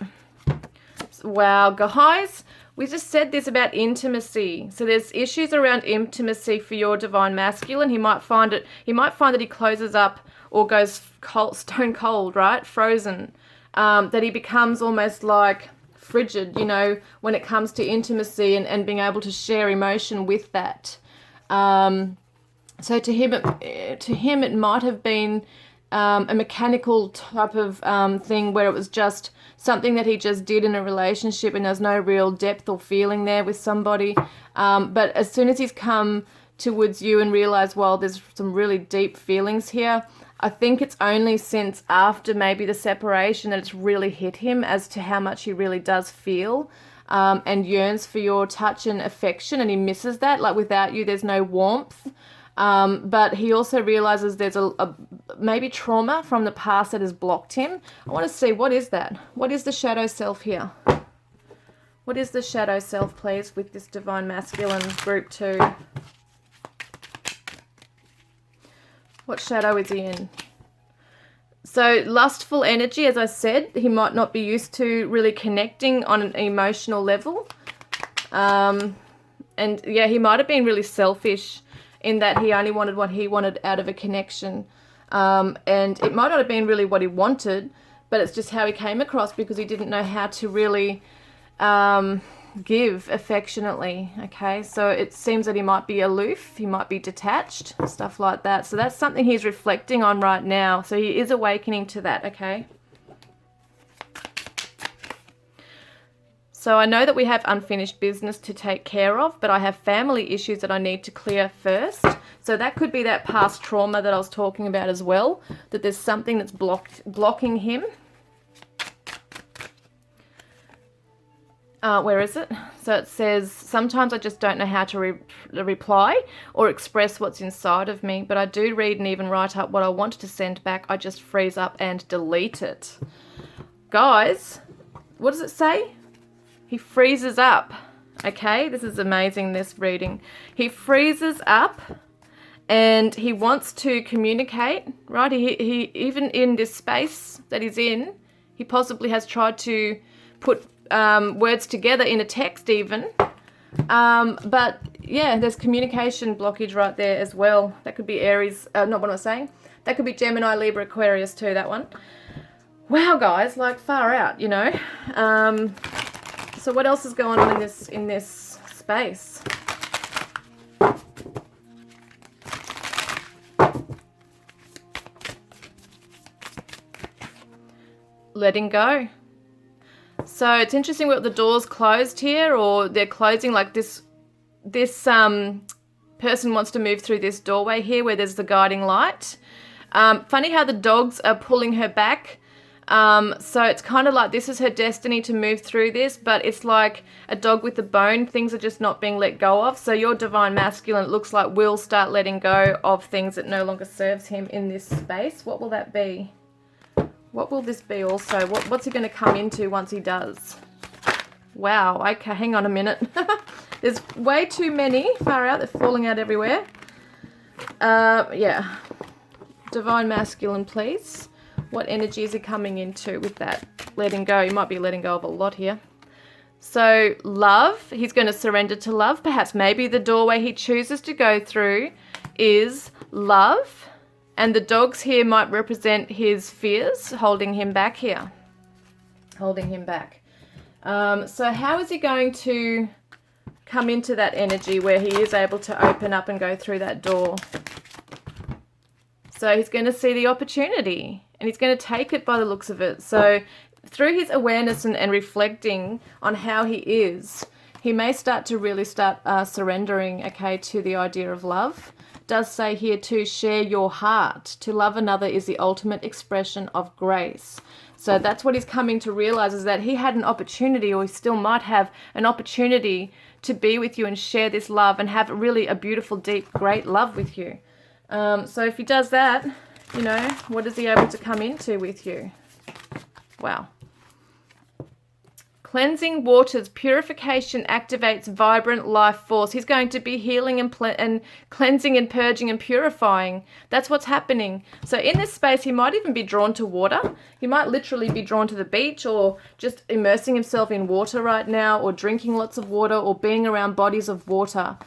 Wow, guys, we just said this about intimacy. So there's issues around intimacy for your divine masculine. He might find that he closes up or goes cold, stone cold, right? Frozen. That he becomes almost like frigid, you know, when it comes to intimacy and being able to share emotion with that. So to him, it might have been a mechanical type of thing where it was just something that he just did in a relationship and there's no real depth or feeling there with somebody. But as soon as he's come towards you and realized, well, there's some really deep feelings here, I think it's only since after maybe the separation that it's really hit him as to how much he really does feel and yearns for your touch and affection, and he misses that. Like without you, there's no warmth. But he also realizes there's a maybe trauma from the past that has blocked him. I want to see, what is that? What is the shadow self here? What is the shadow self, please, with this divine masculine group 2? What shadow is he in? So lustful energy, as I said, he might not be used to really connecting on an emotional level. And yeah, he might have been really selfish in that he only wanted what he wanted out of a connection. And it might not have been really what he wanted, but it's just how he came across because he didn't know how to really give affectionately, okay? So it seems that he might be aloof, he might be detached, stuff like that. So that's something he's reflecting on right now. So he is awakening to that, okay? So I know that we have unfinished business to take care of, but I have family issues that I need to clear first. So that could be that past trauma that I was talking about as well, that there's something that's blocking him. Where is it? So it says, sometimes I just don't know how to reply or express what's inside of me, but I do read and even write up what I want to send back. I just freeze up and delete it. Guys, what does it say? He freezes up. Okay, this is amazing, this reading. He freezes up and he wants to communicate, right? He even in this space that he's in, he possibly has tried to put words together in a text even. But yeah, there's communication blockage right there as well. That could be Aries, not what I'm saying. That could be Gemini, Libra, Aquarius too, that one. Wow, guys, like far out, you know. So what else is going on in this space? letting go. So it's interesting what the door's closed here, or they're closing like this person wants to move through this doorway here where there's the guiding light. Funny how the dogs are pulling her back. So it's kind of like this is her destiny to move through this, but it's like a dog with a bone. Things are just not being let go of. So your divine masculine, it looks like, will start letting go of things that no longer serves him in this space. What will that be? What will this be also? What's he going to come into once he does? Wow, okay, hang on a minute. There's way too many. Far out, they're falling out everywhere. Yeah. Divine masculine, please. What energy is he coming into with that letting go? He might be letting go of a lot here. So love, he's going to surrender to love. Perhaps maybe the doorway he chooses to go through is love. And the dogs here might represent his fears, holding him back here. Holding him back. So how is he going to come into that energy where he is able to open up and go through that door? So he's going to see the opportunity and he's going to take it by the looks of it. So through his awareness and reflecting on how he is, he may start to really surrendering, okay, to the idea of love. It does say here to share your heart. To love another is the ultimate expression of grace. So that's what he's coming to realize, is that he had an opportunity, or he still might have an opportunity, to be with you and share this love and have really a beautiful, deep, great love with you. So if he does that, you know, what is he able to come into with you? Wow. Cleansing waters, purification activates vibrant life force. He's going to be healing and cleansing and purging and purifying. That's what's happening. So in this space, he might even be drawn to water. He might literally be drawn to the beach, or just immersing himself in water right now, or drinking lots of water, or being around bodies of water.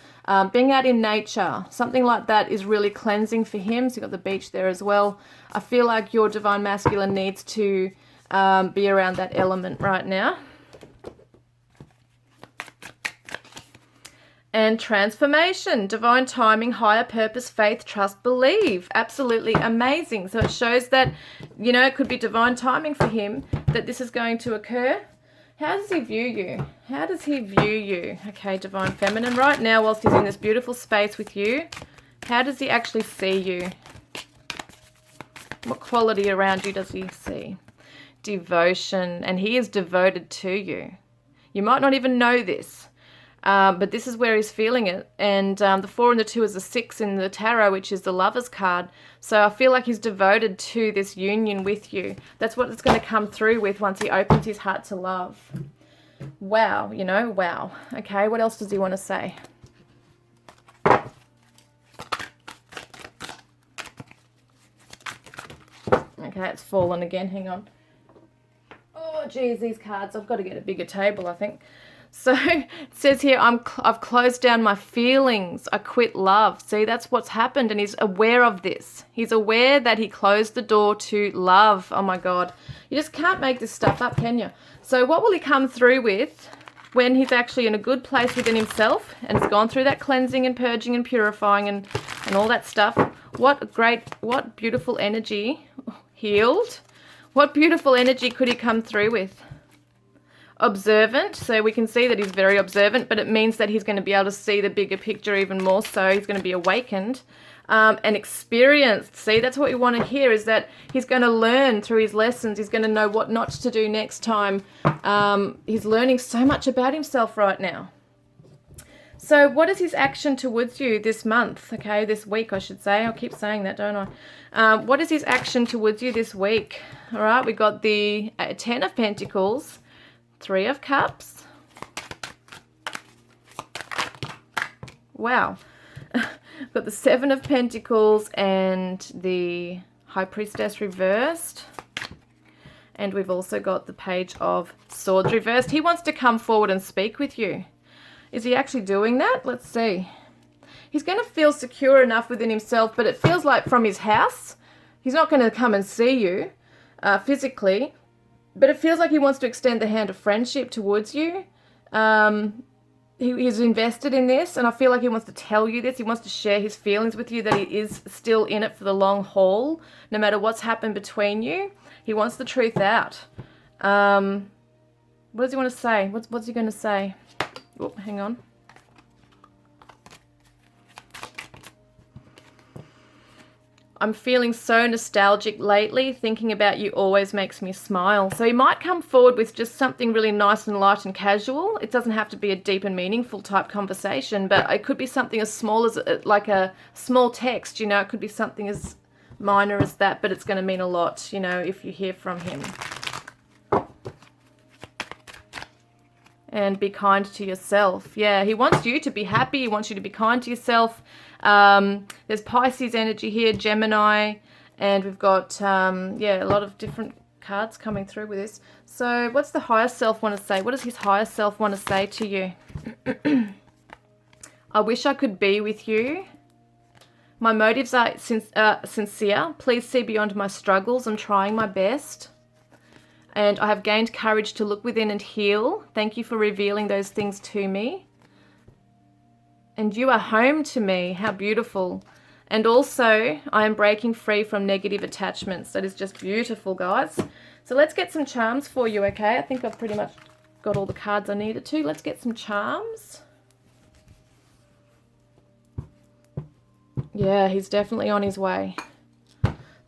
Being out in nature, something like that is really cleansing for him. So you've got the beach there as well. I feel like your divine masculine needs to be around that element right now. And transformation, divine timing, higher purpose, faith, trust, believe. Absolutely amazing. So it shows that, you know, it could be divine timing for him that this is going to occur. How does he view you? How does he view you? Okay, divine feminine. Right now, whilst he's in this beautiful space with you, how does he actually see you? What quality around you does he see? Devotion. And he is devoted to you. You might not even know this. But this is where he's feeling it. And the 4 and the 2 is the 6 in the tarot, which is the Lover's card. So I feel like he's devoted to this union with you. That's what it's going to come through with once he opens his heart to love. Wow, you know, wow. Okay, what else does he want to say? Okay, it's fallen again. Hang on. Oh, geez, these cards. I've got to get a bigger table, I think. So it says here, I've closed down my feelings. I quit love. See, that's what's happened. And he's aware of this. He's aware that he closed the door to love. Oh, my God. You just can't make this stuff up, can you? So what will he come through with when he's actually in a good place within himself and has gone through that cleansing and purging and purifying and all that stuff? What beautiful energy, healed. What beautiful energy could he come through with? Observant, so we can see that he's very observant, but it means that he's going to be able to see the bigger picture even more so. He's going to be awakened and experienced. See, that's what we want to hear, is that he's going to learn through his lessons. He's going to know what not to do next time. He's learning so much about himself right now. So what is his action towards you this month? Okay, this week, I should say. I'll keep saying that, don't I? What is his action towards you this week? All right, we got the 10 of Pentacles, 3 of Cups. Wow. Got the 7 of Pentacles and the High Priestess reversed. And we've also got the Page of Swords reversed. He wants to come forward and speak with you. Is he actually doing that? Let's see. He's going to feel secure enough within himself, but it feels like from his house. He's not going to come and see you physically. But it feels like he wants to extend the hand of friendship towards you. he's invested in this, and I feel like he wants to tell you this. He wants to share his feelings with you, that he is still in it for the long haul, no matter what's happened between you. He wants the truth out. What does he want to say? What's he going to say? Oh, hang on. I'm feeling so nostalgic lately. Thinking about you always makes me smile. So he might come forward with just something really nice and light and casual. It doesn't have to be a deep and meaningful type conversation, but it could be something as small as like a small text, you know. It could be something as minor as that, but it's going to mean a lot, you know, if you hear from him. And be kind to yourself. Yeah, he wants you to be happy. He wants you to be kind to yourself. There's Pisces energy here, Gemini, and we've got, yeah, a lot of different cards coming through with this. So what's the higher self want to say? What does his higher self want to say to you? I wish I could be with you. My motives are sincere. Please see beyond my struggles. I'm trying my best. And I have gained courage to look within and heal. Thank you for revealing those things to me. And you are home to me. How beautiful. And also, I am breaking free from negative attachments. That is just beautiful, guys. So let's get some charms for you, okay? I think I've pretty much got all the cards I needed to. Let's get some charms. Yeah, he's definitely on his way.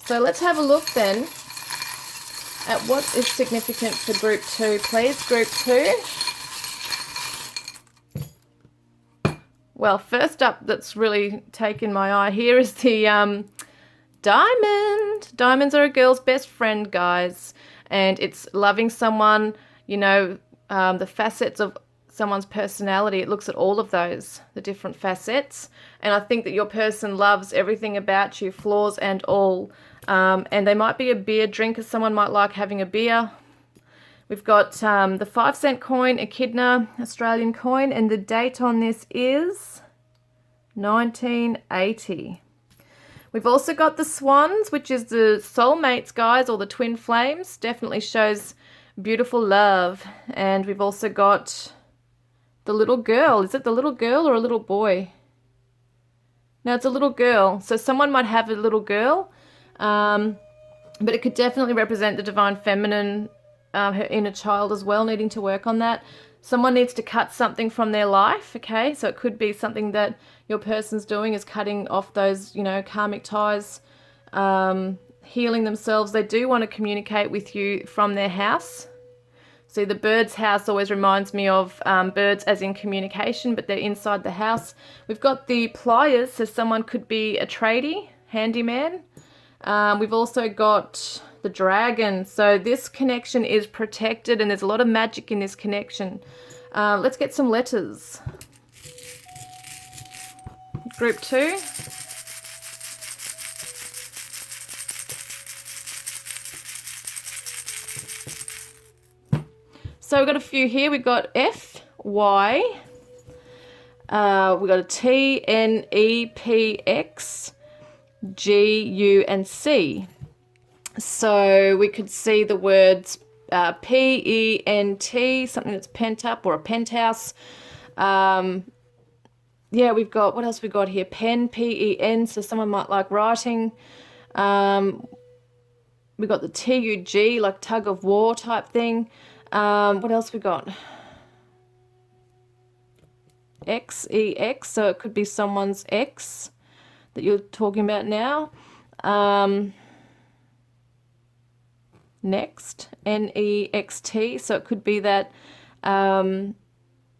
So let's have a look then at what is significant for group 2, please, group 2. Well, first up that's really taken my eye here is the diamond. Diamonds are a girl's best friend, guys, and it's loving someone, you know, the facets of someone's personality. It looks at all of those, the different facets, and I think that your person loves everything about you, flaws and all. And they might be a beer drinker. Someone might like having a beer. We've got the 5-cent coin, echidna, Australian coin, and the date on this is 1980. We've also got the swans, which is the soulmates, guys, or the twin flames. Definitely shows beautiful love. And we've also got the little girl. Is it the little girl or a little boy? No, it's a little girl. So someone might have a little girl. But it could definitely represent the divine feminine, her inner child as well, needing to work on that. Someone needs to cut something from their life, okay? So it could be something that your person's doing is cutting off those, you know, karmic ties, healing themselves. They do want to communicate with you from their house. See, the bird's house always reminds me of birds as in communication, but they're inside the house. We've got the pliers, so someone could be a tradie, handyman. We've also got the dragon. So this connection is protected and there's a lot of magic in this connection. Let's get some letters. Group 2. So we've got a few here. We've got F, Y. We've got a T, N, E, P, X. G, U, and C. So we could see the words P-E-N-T, something that's pent up, or a penthouse. Yeah, we've got, what else we got here? Pen, P-E-N, so someone might like writing. We've got the T-U-G, like tug of war type thing. What else we got? X-E-X, so it could be someone's ex that you're talking about now. Next, N-E-X-T, so it could be that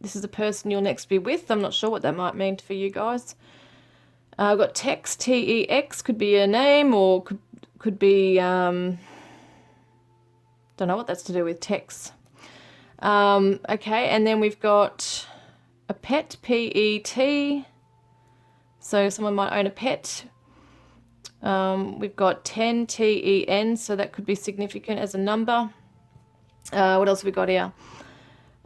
this is the person you'll next be with. I'm not sure what that might mean for you guys. I've got text, T-E-X, could be a name, or could be, don't know what that's to do with, text. Okay, and then we've got a pet, P-E-T, so someone might own a pet. We've got 10, T-E-N, so that could be significant as a number. What else have we got here?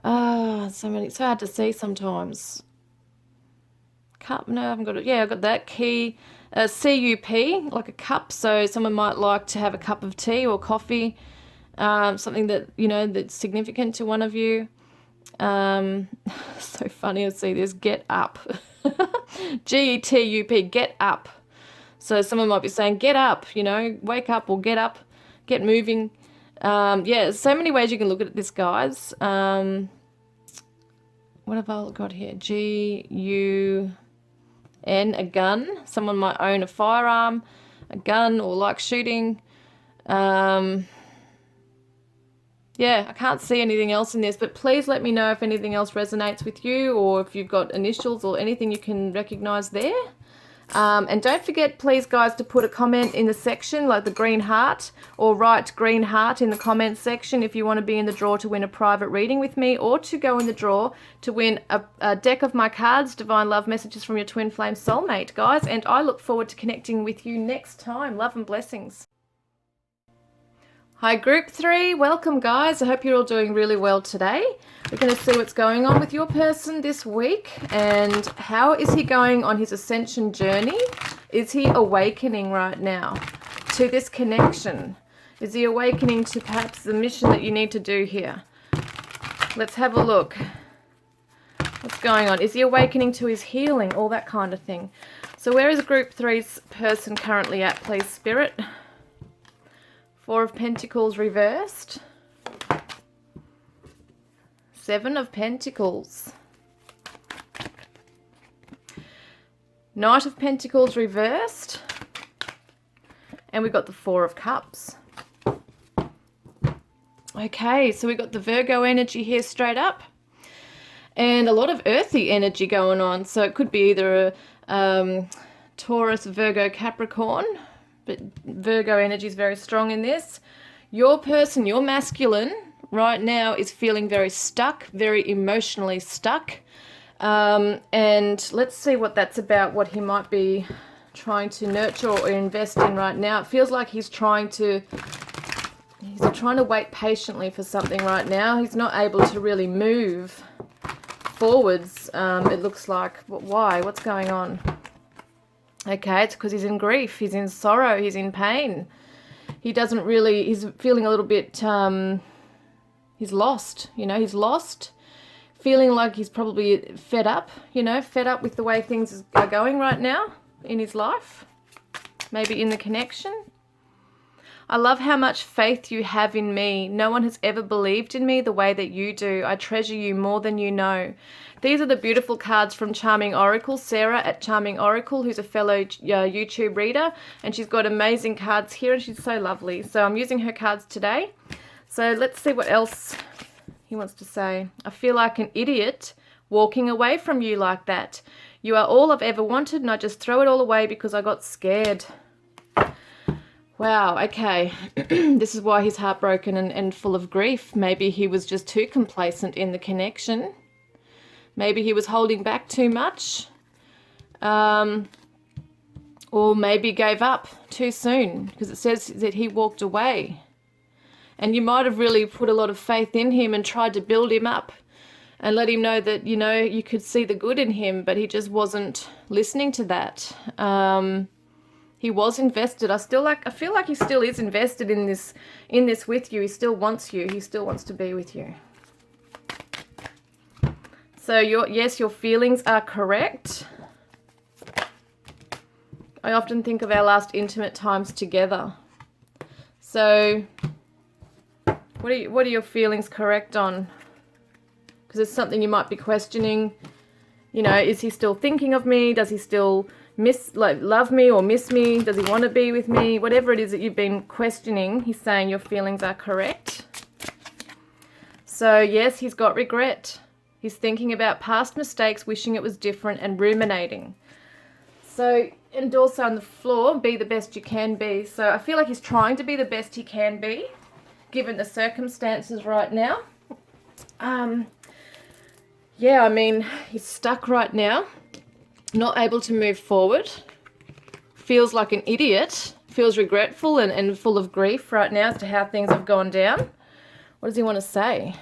So many, so hard to see sometimes. Cup, no, I haven't got it. Yeah, I've got that. Key, C-U-P, like a cup, so someone might like to have a cup of tea or coffee, something that, you know, that's significant to one of you. So funny to see this, get up. G-E-T-U-P, get up. So someone might be saying, get up, you know, wake up or get up, get moving. Yeah, so many ways you can look at this, guys. What have I got here? G-U-N, a gun. Someone might own a firearm, a gun, or like shooting. Yeah, I can't see anything else in this, but please let me know if anything else resonates with you, or if you've got initials or anything you can recognize there. And don't forget, please, guys, to put a comment in the section, like the green heart, or write green heart in the comments section if you want to be in the draw to win a private reading with me, or to go in the draw to win a deck of my cards, Divine Love Messages from Your Twin Flame Soulmate, guys. And I look forward to connecting with you next time. Love and blessings. Hi, Group 3. Welcome, guys. I hope you're all doing really well today. We're going to see what's going on with your person this week, and how is he going on his ascension journey? Is he awakening right now to this connection? Is he awakening to perhaps the mission that you need to do here? Let's have a look. What's going on? Is he awakening to his healing? All that kind of thing. So where is Group 3's person currently at, please, Spirit? Four of Pentacles reversed. Seven of Pentacles. Knight of Pentacles reversed. And we've got the Four of Cups. Okay, so we've got the Virgo energy here straight up. And a lot of earthy energy going on. So it could be either a Taurus, Virgo, Capricorn. But Virgo energy is very strong in this. Your person, your masculine, right now is feeling very stuck, very emotionally stuck. And let's see what that's about, what he might be trying to nurture or invest in right now. It feels like he's trying to wait patiently for something right now. He's not able to really move forwards, it looks like. But why? What's going on? Okay, it's because he's in grief, he's in sorrow, he's in pain. He's feeling a little bit, he's lost, you know, he's lost. Feeling like he's probably fed up, you know, fed up with the way things are going right now in his life. Maybe in the connection. I love how much faith you have in me. No one has ever believed in me the way that you do. I treasure you more than you know. These are the beautiful cards from Charming Oracle, Sarah at Charming Oracle, who's a fellow YouTube reader, and she's got amazing cards here, and she's so lovely. So I'm using her cards today. So let's see what else he wants to say. I feel like an idiot walking away from you like that. You are all I've ever wanted, and I just throw it all away because I got scared. Wow, okay. This is why he's heartbroken and full of grief. Maybe he was just too complacent in the connection. Maybe he was holding back too much. Or maybe gave up too soon, because it says that he walked away. And you might have really put a lot of faith in him and tried to build him up and let him know that, you know, you could see the good in him, but he just wasn't listening to that. He was invested. I feel like he still is invested in this with you. He still wants you. He still wants to be with you. So yes, your feelings are correct. I often think of our last intimate times together. So what are your feelings correct on? Because it's something you might be questioning. You know, is he still thinking of me? Does he still love me or miss me? Does he want to be with me? Whatever it is that you've been questioning, he's saying your feelings are correct. So yes, he's got regret. He's thinking about past mistakes, wishing it was different, and ruminating. So, and also on the floor, be the best you can be. So I feel like he's trying to be the best he can be, given the circumstances right now. Yeah, I mean, he's stuck right now, not able to move forward, feels like an idiot, feels regretful and full of grief right now as to how things have gone down. What does he want to say?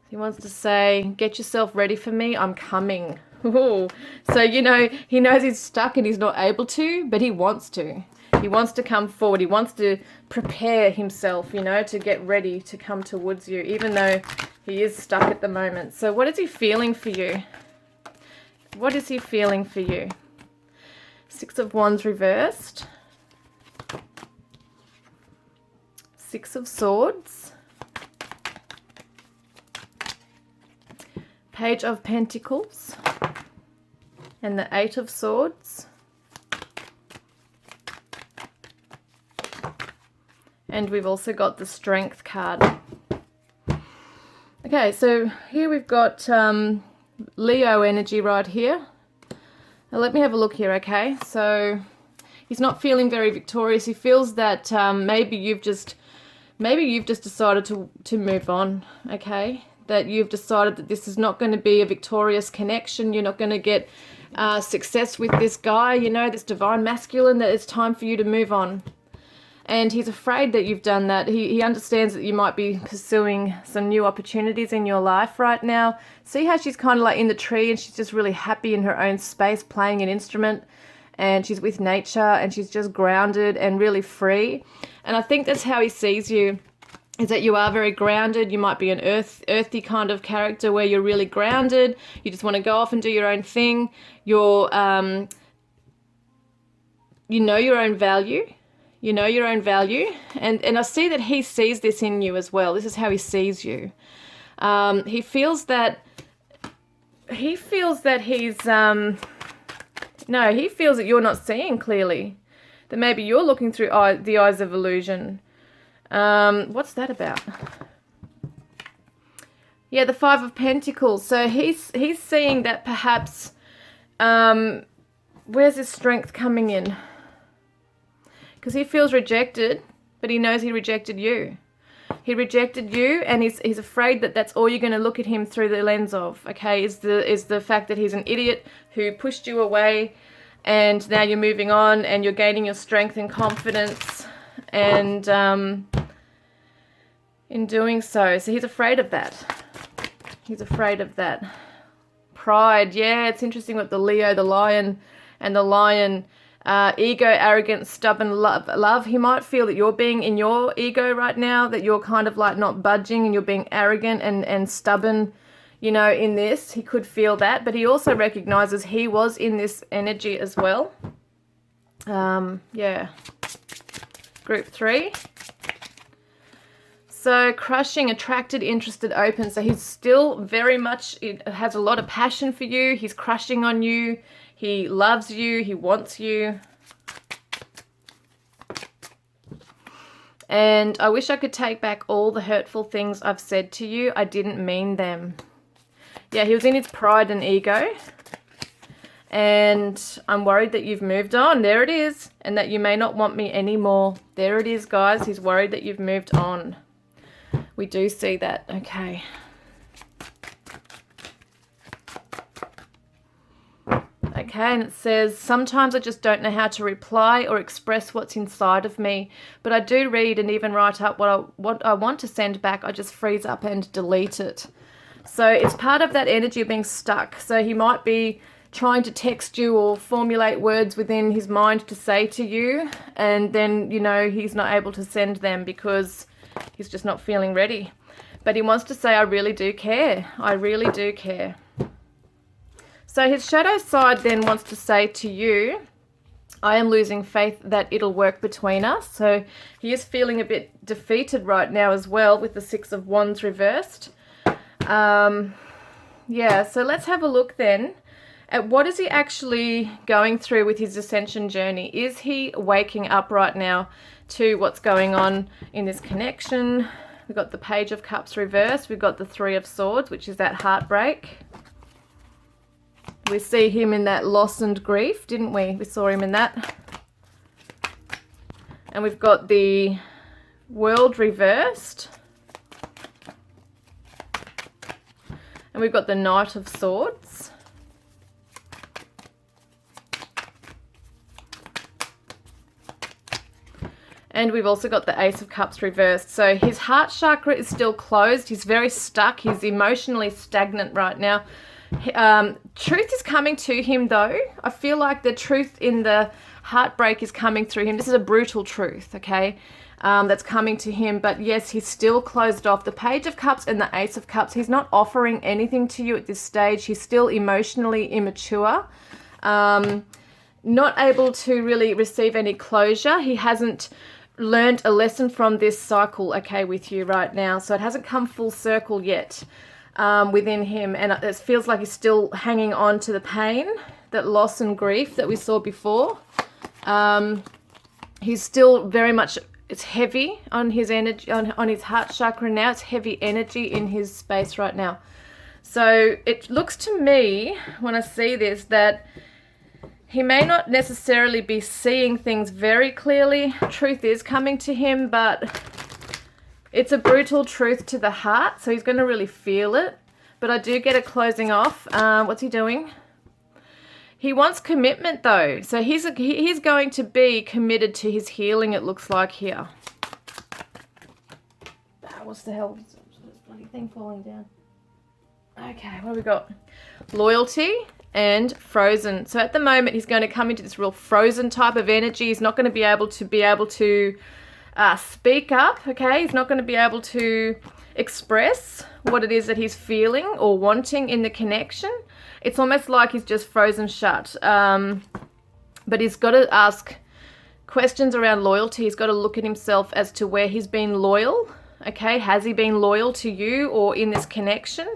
He wants to say, get yourself ready for me, I'm coming. Ooh. So, you know, he knows he's stuck and he's not able to, but he wants to. He wants to come forward. He wants to prepare himself, you know, to get ready to come towards you, even though he is stuck at the moment. So what is he feeling for you? What is he feeling for you? Six of Wands reversed. Six of Swords. Page of Pentacles. And the Eight of Swords. And we've also got the Strength card. Okay, so here we've got Leo energy right here. Now let me have a look here, okay? So he's not feeling very victorious. He feels that maybe you've just decided to move on, okay? That you've decided that this is not going to be a victorious connection. You're not going to get success with this guy, you know, this divine masculine, that it's time for you to move on. And he's afraid that you've done that. He understands that you might be pursuing some new opportunities in your life right now. See how she's kind of like in the tree and she's just really happy in her own space playing an instrument, and she's with nature and she's just grounded and really free. And I think that's how he sees you, is that you are very grounded. You might be an earthy kind of character where you're really grounded. You just want to go off and do your own thing. You're, you know your own value. You know your own value. And I see that he sees this in you as well. This is how he sees you. He feels that he's, no, he feels that you're not seeing clearly. That maybe you're looking through the eyes of illusion. What's that about? Yeah, the Five of Pentacles. So he's seeing that perhaps, where's his strength coming in? Because he feels rejected, but he knows he rejected you. He rejected you, and he's afraid that that's all you're going to look at him through the lens of, okay, is the fact that he's an idiot who pushed you away, and now you're moving on, and you're gaining your strength and confidence, and in doing so. So he's afraid of that. He's afraid of that. Pride, yeah, it's interesting with the Leo, the lion, and the lion... ego, arrogance, stubborn, love. He might feel that you're being in your ego right now, that you're kind of like not budging and you're being arrogant and stubborn, you know, in this. He could feel that, but he also recognizes he was in this energy as well. Yeah. Group 3. So crushing, attracted, interested, open. So he's still very much, it has a lot of passion for you. He's crushing on you. He loves you. He wants you. And I wish I could take back all the hurtful things I've said to you. I didn't mean them. Yeah, he was in his pride and ego. And I'm worried that you've moved on. There it is. And that you may not want me anymore. There it is, guys. He's worried that you've moved on. We do see that. Okay. Okay, and it says, sometimes I just don't know how to reply or express what's inside of me, but I do read and even write up what I want to send back. I just freeze up and delete it. So it's part of that energy of being stuck. So he might be trying to text you or formulate words within his mind to say to you, and then, you know, he's not able to send them because he's just not feeling ready. But he wants to say, I really do care. I really do care. So his shadow side then wants to say to you, I am losing faith that it'll work between us. So he is feeling a bit defeated right now as well with the Six of Wands reversed. Yeah, so let's have a look then at what is he actually going through with his ascension journey. Is he waking up right now to what's going on in this connection? We've got the Page of Cups reversed. We've got the Three of Swords, which is that heartbreak. We see him in that loss and grief, didn't we? We saw him in that. And we've got the World reversed. And we've got the Knight of Swords. And we've also got the Ace of Cups reversed. So his heart chakra is still closed. He's very stuck. He's emotionally stagnant right now. Truth is coming to him though. I feel like the truth in the heartbreak is coming through him. This is a brutal truth, okay, that's coming to him. But yes, he's still closed off. The Page of Cups and the Ace of Cups, he's not offering anything to you at this stage. He's still emotionally immature, not able to really receive any closure. He hasn't learned a lesson from this cycle, okay, with you right now. So it hasn't come full circle yet within him. And it feels like he's still hanging on to the pain, that loss and grief that we saw before. He's still very much, it's heavy on his energy, on his heart chakra now. It's heavy energy in his space right now. So it looks to me, when I see this, that he may not necessarily be seeing things very clearly. Truth is coming to him, but it's a brutal truth to the heart, so he's going to really feel it. But I do get a closing off. What's he doing? He wants commitment, though. So he's going to be committed to his healing, it looks like here. What's the hell? This bloody thing falling down. Okay, what have we got? Loyalty and frozen. So at the moment, he's going to come into this real frozen type of energy. He's not going to be able to speak up, okay? He's not going to be able to express what it is that he's feeling or wanting in the connection. It's almost like he's just frozen shut. But he's got to ask questions around loyalty. He's got to look at himself as to where he's been loyal, okay? Has he been loyal to you or in this connection?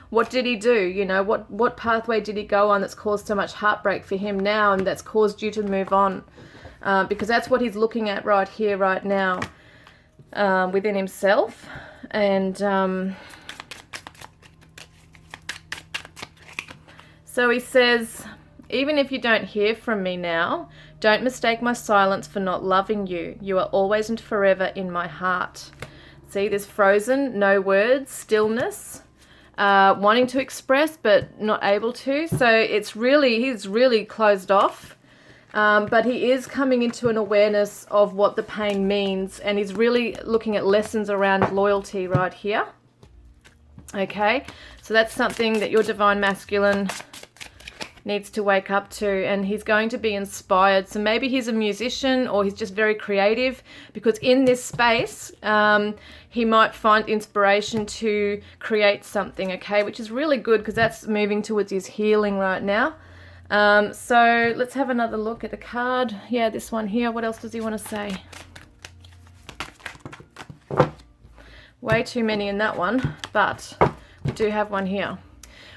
What did he do? You know, what pathway did he go on that's caused so much heartbreak for him now and that's caused you to move on? Because that's what he's looking at right here, right now, within himself. And so he says, even if you don't hear from me now, don't mistake my silence for not loving you. You are always and forever in my heart. See, there's frozen, no words, stillness. Wanting to express but not able to. So he's really closed off. But he is coming into an awareness of what the pain means, and he's really looking at lessons around loyalty right here. Okay, so that's something that your divine masculine needs to wake up to, and he's going to be inspired. So maybe he's a musician or he's just very creative, because in this space he might find inspiration to create something, okay, which is really good because that's moving towards his healing right now. So let's have another look at the card. Yeah, this one here. What else does he want to say? Way too many in that one, but we do have one here.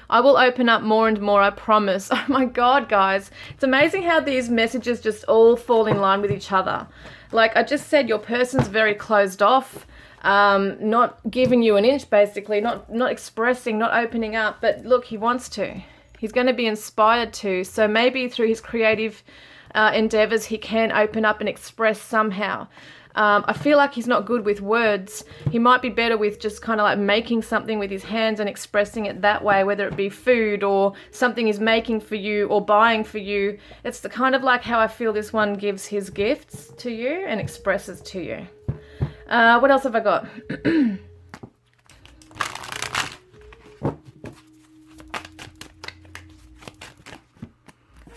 I will open up more and more, I promise. Oh my God, guys. It's amazing how these messages just all fall in line with each other. Like I just said, your person's very closed off, not giving you an inch, basically, not expressing, not opening up. But look, he wants to. He's going to be inspired to. So maybe through his creative endeavors, he can open up and express somehow. I feel like he's not good with words. He might be better with just kind of like making something with his hands and expressing it that way, whether it be food or something he's making for you or buying for you. It's the kind of like how I feel this one gives his gifts to you and expresses to you. What else have I got?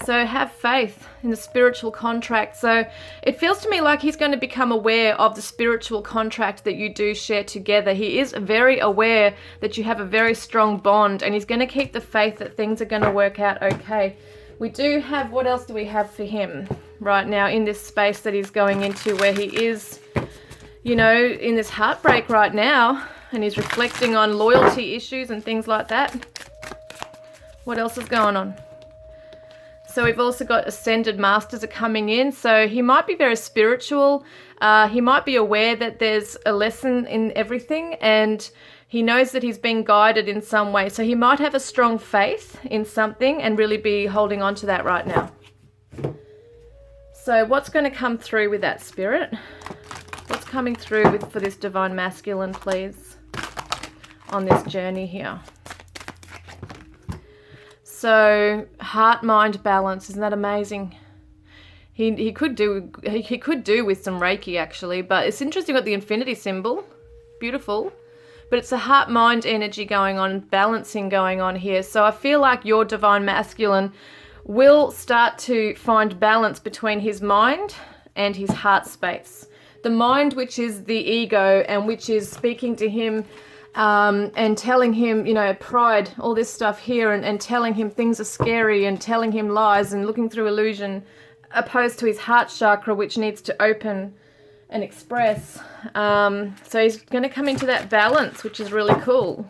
So have faith in the spiritual contract. So it feels to me like he's going to become aware of the spiritual contract that you do share together. He is very aware that you have a very strong bond, and he's going to keep the faith that things are going to work out okay. We do have, what else do we have for him right now in this space that he's going into, where he is, you know, in this heartbreak right now, and he's reflecting on loyalty issues and things like that. What else is going on? So we've also got ascended masters are coming in. So he might be very spiritual. He might be aware that there's a lesson in everything, and he knows that he's being guided in some way. So he might have a strong faith in something and really be holding on to that right now. So what's going to come through with that, Spirit? What's coming through for this divine masculine, please, on this journey here? So heart-mind balance, isn't that amazing? He could do with some Reiki actually, but it's interesting with the infinity symbol, beautiful. But it's a heart-mind energy going on, balancing going on here. So I feel like your divine masculine will start to find balance between his mind and his heart space. The mind, which is the ego and which is speaking to him and telling him, you know, pride, all this stuff here, and telling him things are scary and telling him lies and looking through illusion, opposed to his heart chakra, which needs to open and express. So he's going to come into that balance, which is really cool.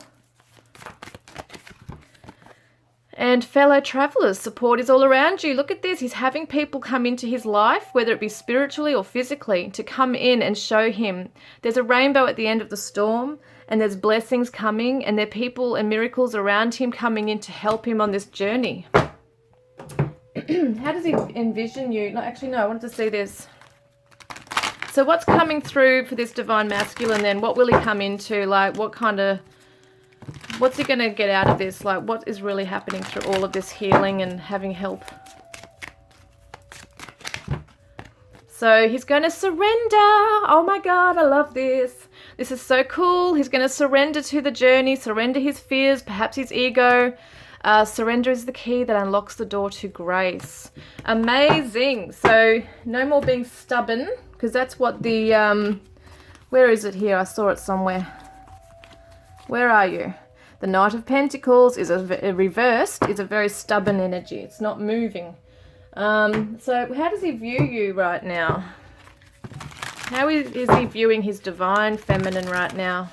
And fellow travelers, support is all around you. Look at this. He's having people come into his life, whether it be spiritually or physically, to come in and show him. There's a rainbow at the end of the storm, and there's blessings coming, and there are people and miracles around him coming in to help him on this journey. How does he envision you? No, actually, no, I wanted to see this. So what's coming through for this divine masculine then? What will he come into? Like, what's he going to get out of this? Like, what is really happening through all of this healing and having help? So he's going to surrender. Oh my God, I love this. This is so cool. He's going to surrender to the journey, surrender his fears, perhaps his ego. Surrender is the key that unlocks the door to grace. Amazing. So no more being stubborn, because that's what the, where is it here? I saw it somewhere. Where are you? The Knight of Pentacles is reversed, is a very stubborn energy. It's not moving. So how does he view you right now? How is he viewing his divine feminine right now?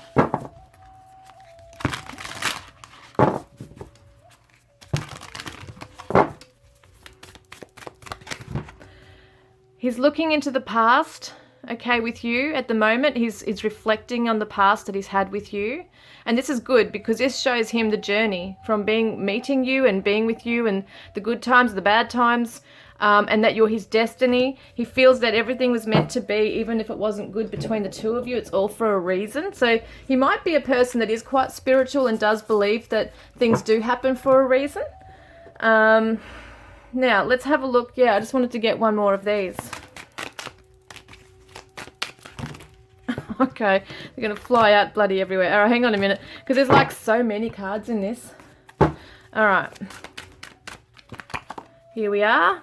He's looking into the past, okay, with you at the moment. He's reflecting on the past that he's had with you. And this is good because this shows him the journey from meeting you and being with you, and the good times, the bad times, and that you're his destiny. He feels that everything was meant to be, even if it wasn't good between the two of you. It's all for a reason. So he might be a person that is quite spiritual and does believe that things do happen for a reason. Now, let's have a look. Yeah, I just wanted to get one more of these. Okay, they're going to fly out bloody everywhere. All right, hang on a minute, because there's like so many cards in this. All right. Here we are.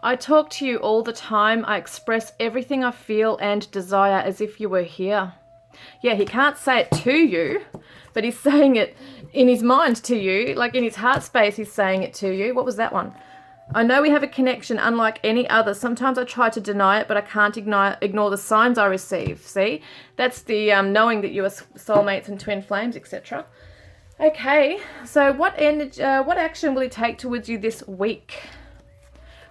I talk to you all the time. I express everything I feel and desire as if you were here. Yeah, he can't say it to you, but he's saying it in his mind to you, like in his heart space, he's saying it to you. What was that one? I know we have a connection unlike any other. Sometimes I try to deny it, but I can't ignore the signs I receive. See? That's the knowing that you are soulmates and twin flames, etc. Okay, so what action will he take towards you this week?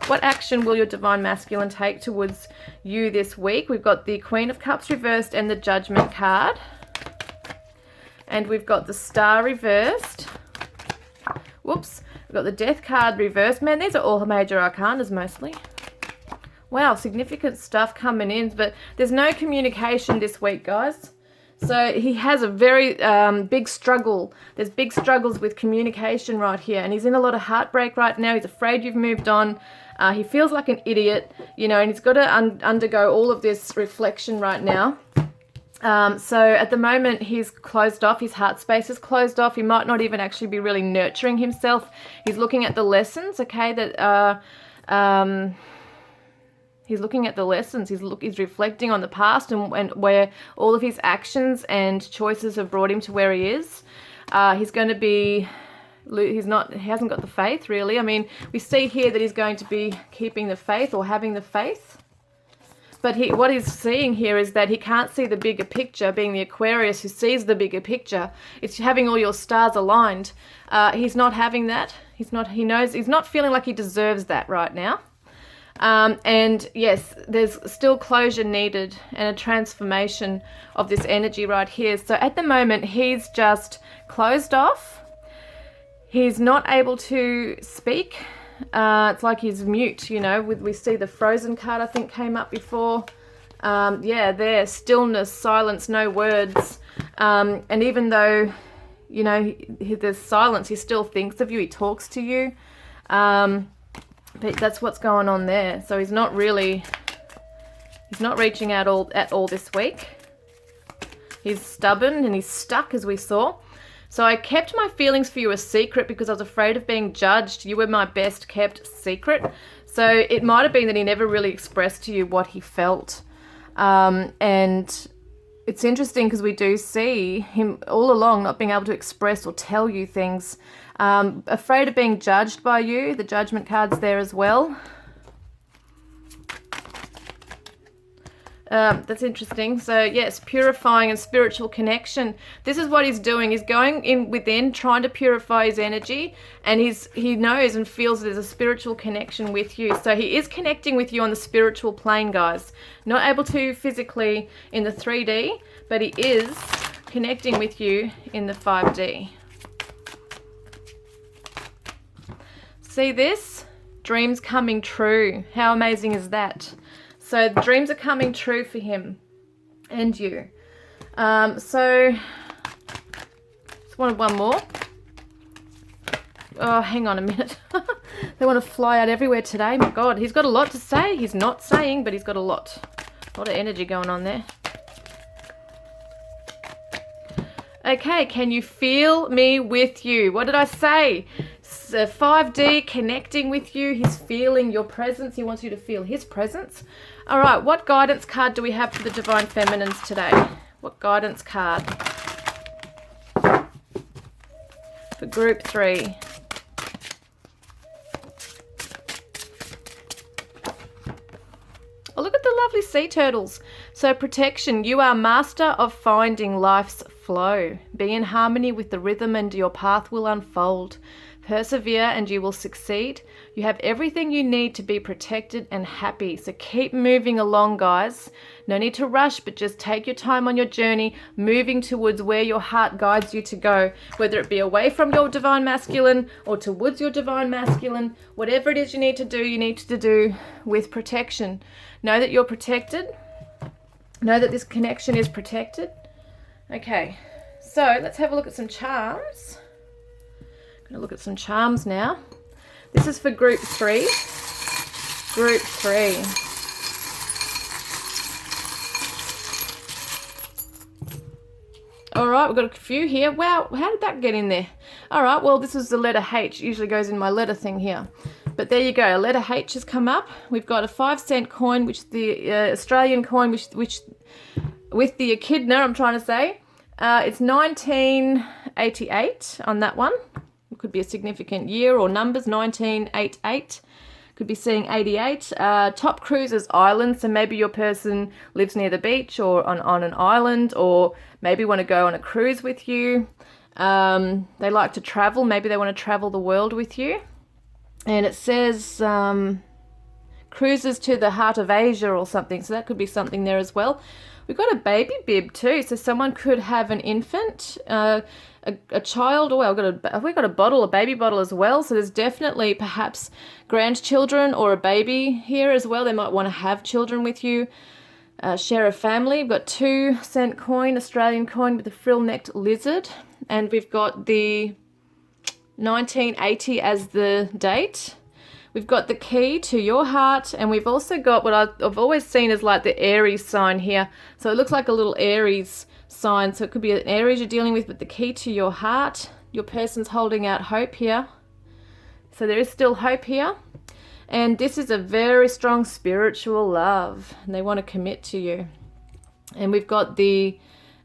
What action will your divine masculine take towards you this week? We've got the Queen of Cups reversed and the Judgment card. And we've got the Star reversed. Whoops. We've got the Death card reversed. Man, these are all major arcanas mostly. Wow, significant stuff coming in. But there's no communication this week, guys. So he has a very big struggle. There's big struggles with communication right here. And he's in a lot of heartbreak right now. He's afraid you've moved on. He feels like an idiot, you know, and he's got to undergo all of this reflection right now. So at the moment he's closed off, his heart space is closed off. He might not even actually be really nurturing himself. He's looking at the lessons, okay, that he's looking at the lessons. He's reflecting on the past and where all of his actions and choices have brought him to where he is. He's going to be, he hasn't got the faith really. I mean, we see here that he's going to be keeping the faith or having the faith. But what he's seeing here is that he can't see the bigger picture, being the Aquarius who sees the bigger picture. It's having all your stars aligned. He's not having that. He's not feeling like he deserves that right now. And yes, there's still closure needed and a transformation of this energy right here. So at the moment, he's just closed off. He's not able to speak. It's like he's mute, you know. We see the Frozen card, I think, came up before. Yeah, there, stillness, silence, no words. And even though, you know, there's silence, he still thinks of you, he talks to you. But that's what's going on there. So he's not reaching out at all this week. He's stubborn and he's stuck, as we saw. So I kept my feelings for you a secret because I was afraid of being judged. You were my best kept secret. So it might have been that he never really expressed to you what he felt. And it's interesting because we do see him all along not being able to express or tell you things. Afraid of being judged by you. The judgment card's there as well. That's interesting. So yes, purifying and spiritual connection. This is what he's doing. He's going in within, trying to purify his energy, and he knows and feels there's a spiritual connection with you. So he is connecting with you on the spiritual plane, guys. Not able to physically in the 3D, but he is connecting with you in the 5D. See this? Dreams coming true. How amazing is that? So the dreams are coming true for him and you. So just wanted one more. Oh, hang on a minute. They want to fly out everywhere today. My God, he's got a lot to say. He's not saying, but he's got a lot of energy going on there. Okay, can you feel me with you? What did I say? 5D, connecting with you. He's feeling your presence. He wants you to feel his presence. All right, what guidance card do we have for the Divine Feminines today? What guidance card? For group 3. Oh, look at the lovely sea turtles. So protection, you are master of finding life's flow. Be in harmony with the rhythm and your path will unfold. Persevere and you will succeed. You have everything you need to be protected and happy. So keep moving along, guys. No need to rush, but just take your time on your journey, moving towards where your heart guides you to go, whether it be away from your divine masculine or towards your divine masculine. Whatever it is you need to do with protection. Know that you're protected. Know that this connection is protected. Okay, so let's have a look at some charms. Going to look at some charms now. This is for group 3. Group 3. All right, we've got a few here. Wow, how did that get in there? All right, well, this is the letter H. It usually goes in my letter thing here. But there you go. A letter H has come up. We've got a 5-cent coin, which the Australian coin, which with the echidna, I'm trying to say. It's 1988 on that one. It could be a significant year or numbers, 1988. Could be seeing 88. Top cruises island, so maybe your person lives near the beach or on an island, or maybe want to go on a cruise with you. They like to travel. Maybe they want to travel the world with you. And it says cruises to the heart of Asia or something, so that could be something there as well. We've got a baby bib too, so someone could have an infant, a child. Oh, we've got a baby bottle as well. So there's definitely perhaps grandchildren or a baby here as well. They might want to have children with you, share a family. We've got 2-cent coin, Australian coin with a frill-necked lizard, and we've got the 1980 as the date. We've got the key to your heart, and we've also got what I've always seen as like the Aries sign here. So it looks like a little Aries sign. So it could be an Aries you're dealing with, but the key to your heart. Your person's holding out hope here. So there is still hope here. And this is a very strong spiritual love, and they want to commit to you. And we've got the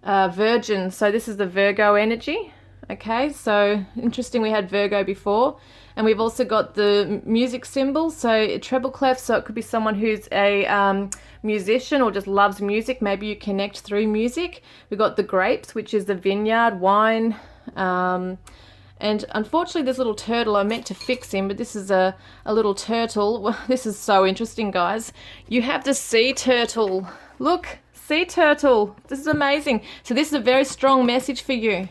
Virgin. So this is the Virgo energy. Okay, so interesting, we had Virgo before. And we've also got the music symbol, so a treble clef, so it could be someone who's a musician or just loves music. Maybe you connect through music. We've got the grapes, which is the vineyard, wine. And unfortunately, this little turtle, I meant to fix him, but this is a little turtle. Well, this is so interesting, guys. You have the sea turtle. Look, sea turtle. This is amazing. So this is a very strong message for you.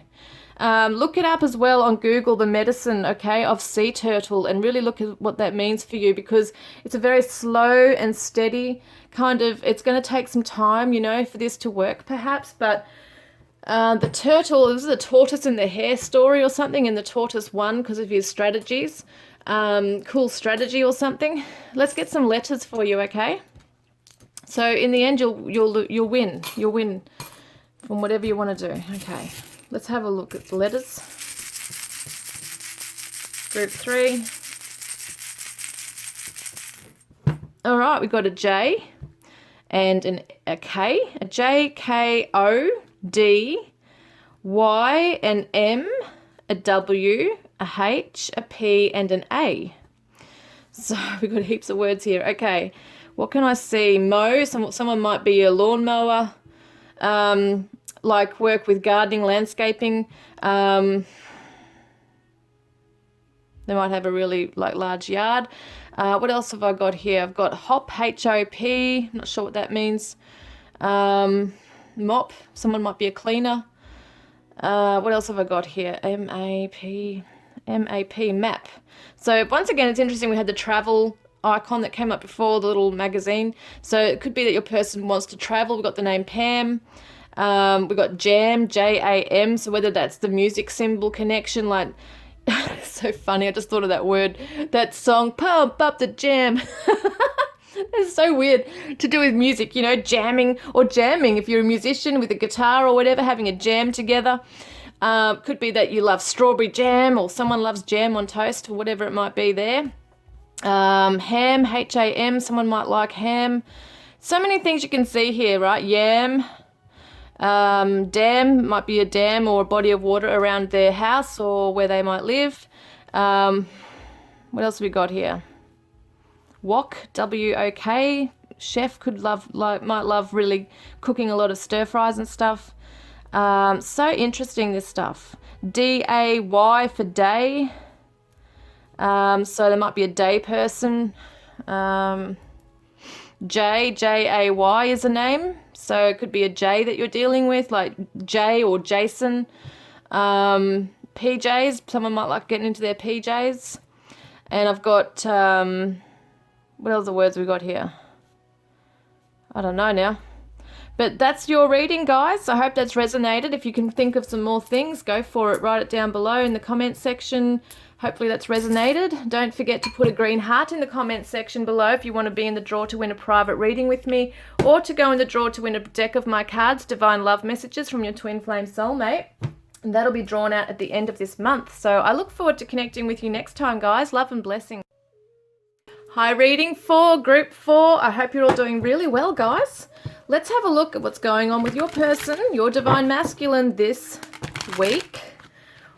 Look it up as well on Google, the medicine, okay, of sea turtle, and really look at what that means for you, because it's a very slow and steady kind of, it's going to take some time, you know, for this to work perhaps, but the turtle, this is a tortoise and the hare story or something, and the tortoise won because of his strategies, cool strategy or something. Let's get some letters for you, okay? So in the end, you'll win from whatever you want to do, okay? Let's have a look at the letters. Group 3. All right, we've got a J and a K, a J, K, O, D, Y, an M, a W, a H, a P, and an A. So we've got heaps of words here. Okay, what can I see? Mow, someone might be a lawnmower, like work with gardening, landscaping. They might have a really large yard. What else have I got here? I've got hop, H-O-P, not sure what that means. Mop, someone might be a cleaner. What else have I got here? M-A-P, map. So once again, it's interesting. We had the travel icon that came up before, the little magazine. So it could be that your person wants to travel. We've got the name Pam. We've got jam, J-A-M. So whether that's the music symbol connection, like, it's so funny. I just thought of that word, that song, Pump Up the Jam. It's so weird to do with music, you know, jamming or jamming. If you're a musician with a guitar or whatever, having a jam together. Could be that you love strawberry jam or someone loves jam on toast or whatever it might be there. Ham, H-A-M, someone might like ham. So many things you can see here, right? Yam. Dam, might be a dam or a body of water around their house or where they might live. What else have we got here? Wok, W-O-K. Chef might love really cooking a lot of stir fries and stuff. So interesting, this stuff. D-A-Y for day. So there might be a day person. J-A-Y is a name. So it could be a J that you're dealing with, like Jay or Jason. PJs, someone might like getting into their PJs. And I've got, what else are the words we got here? I don't know now. But that's your reading, guys. I hope that's resonated. If you can think of some more things, go for it. Write it down below in the comments section. Hopefully that's resonated. Don't forget to put a green heart in the comments section below if you want to be in the draw to win a private reading with me, or to go in the draw to win a deck of my cards, Divine Love Messages from your Twin Flame Soulmate. And that'll be drawn out at the end of this month. So I look forward to connecting with you next time, guys. Love and blessing. Hi, reading for Group 4. I hope you're all doing really well, guys. Let's have a look at what's going on with your person, your Divine Masculine this week.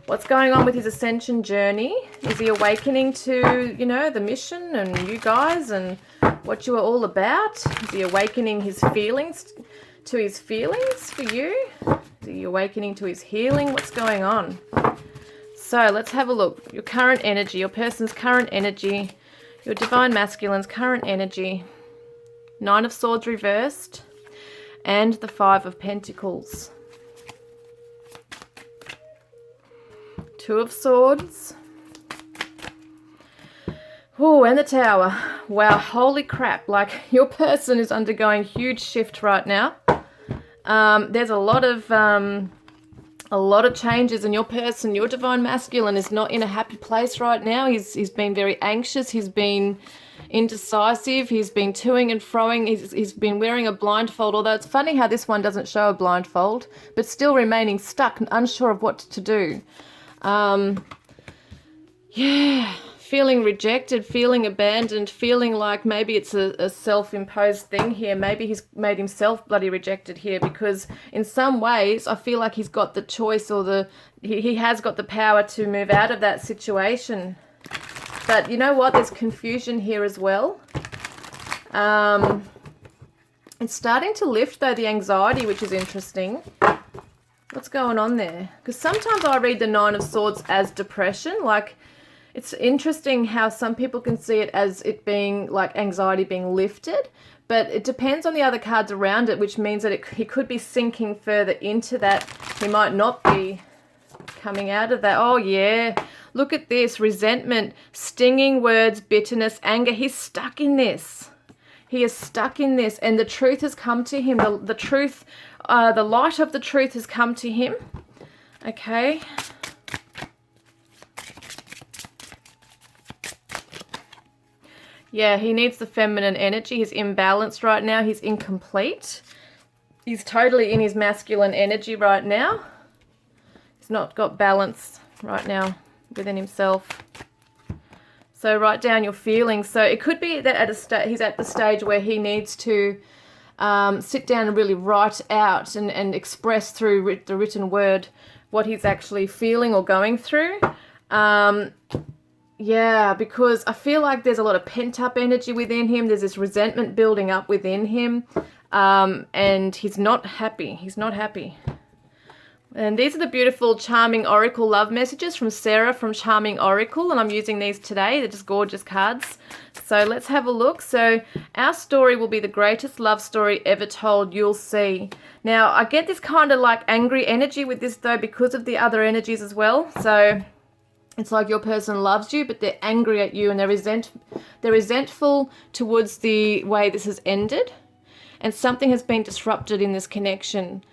What's going on with his ascension journey? Is he awakening to, you know, the mission and you guys and what you are all about? Is he awakening his feelings to his feelings for you? Is he awakening to his healing? What's going on? So let's have a look. Your current energy, your person's current energy, your Divine Masculine's current energy. 9 of Swords reversed and the 5 of Pentacles. 2 of Swords. Oh, and the Tower. Wow, holy crap. Like, your person is undergoing huge shift right now. There's a lot of changes in your person. Your Divine Masculine is not in a happy place right now. He's been very anxious. He's been indecisive. He's been toing and froing. He's been wearing a blindfold, although it's funny how this one doesn't show a blindfold, but still remaining stuck and unsure of what to do. Yeah, feeling rejected, feeling abandoned, feeling like maybe it's a self-imposed thing here. Maybe he's made himself bloody rejected here, because in some ways I feel like he's got the choice, or he has got the power to move out of that situation. But you know what? There's confusion here as well. It's starting to lift, though, the anxiety, which is interesting. What's going on there? Because sometimes I read the 9 of Swords as depression. Like, it's interesting how some people can see it as it being like anxiety being lifted, but it depends on the other cards around it, which means that he could be sinking further into that. He might not be coming out of that. Oh, yeah. Look at this. Resentment, stinging words, bitterness, anger. He's stuck in this. He is stuck in this, and the truth has come to him. The truth, the light of the truth has come to him. Okay. Yeah, he needs the feminine energy. He's imbalanced right now. He's incomplete. He's totally in his masculine energy right now. not got balance right now within himself. So write down your feelings. So it could be that he's at the stage where he needs to sit down and really write out and express through the written word what he's actually feeling or going through. Yeah, because I feel like there's a lot of pent-up energy within him. There's this resentment building up within him, and he's not happy. He's not happy. And these are the beautiful Charming Oracle love messages from Sarah from Charming Oracle, and I'm using these today. They're just gorgeous cards. So let's have a look. So our story will be the greatest love story ever told, you'll see. Now, I get this kind of like angry energy with this though because of the other energies as well. So it's like your person loves you, but they're angry at you and they're resentful towards the way this has ended. And something has been disrupted in this connection.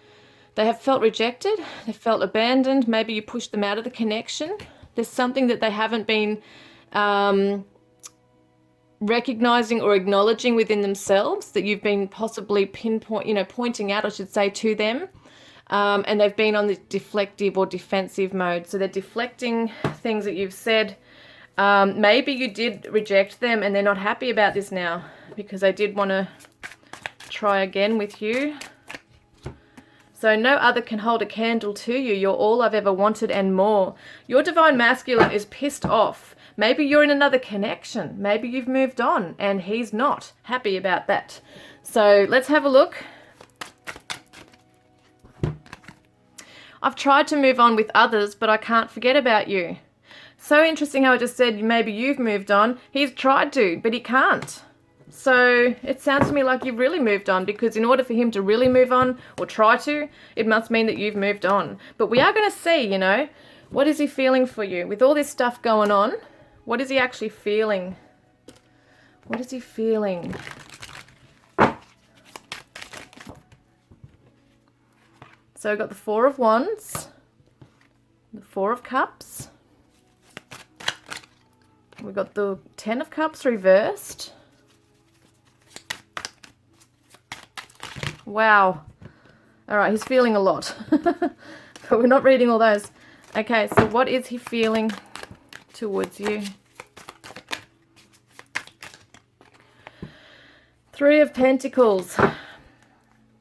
They have felt rejected, they felt abandoned, maybe you pushed them out of the connection. There's something that they haven't been recognizing or acknowledging within themselves that you've been possibly pointing out, I should say, to them. And they've been on the deflective or defensive mode. So they're deflecting things that you've said. Maybe you did reject them and they're not happy about this now because they did want to try again with you. So no other can hold a candle to you. You're all I've ever wanted and more. Your divine masculine is pissed off. Maybe you're in another connection. Maybe you've moved on and he's not happy about that. So let's have a look. I've tried to move on with others, but I can't forget about you. So interesting how I just said maybe you've moved on. He's tried to, but he can't. So it sounds to me like you've really moved on, because in order for him to really move on or try to, it must mean that you've moved on. But we are going to see, you know, what is he feeling for you? With all this stuff going on, what is he actually feeling? What is he feeling? So we've got the Four of Wands, the Four of Cups. We've got the Ten of Cups reversed. Wow. All right, he's feeling a lot. But we're not reading all those. Okay, so what is he feeling towards you? Three of Pentacles.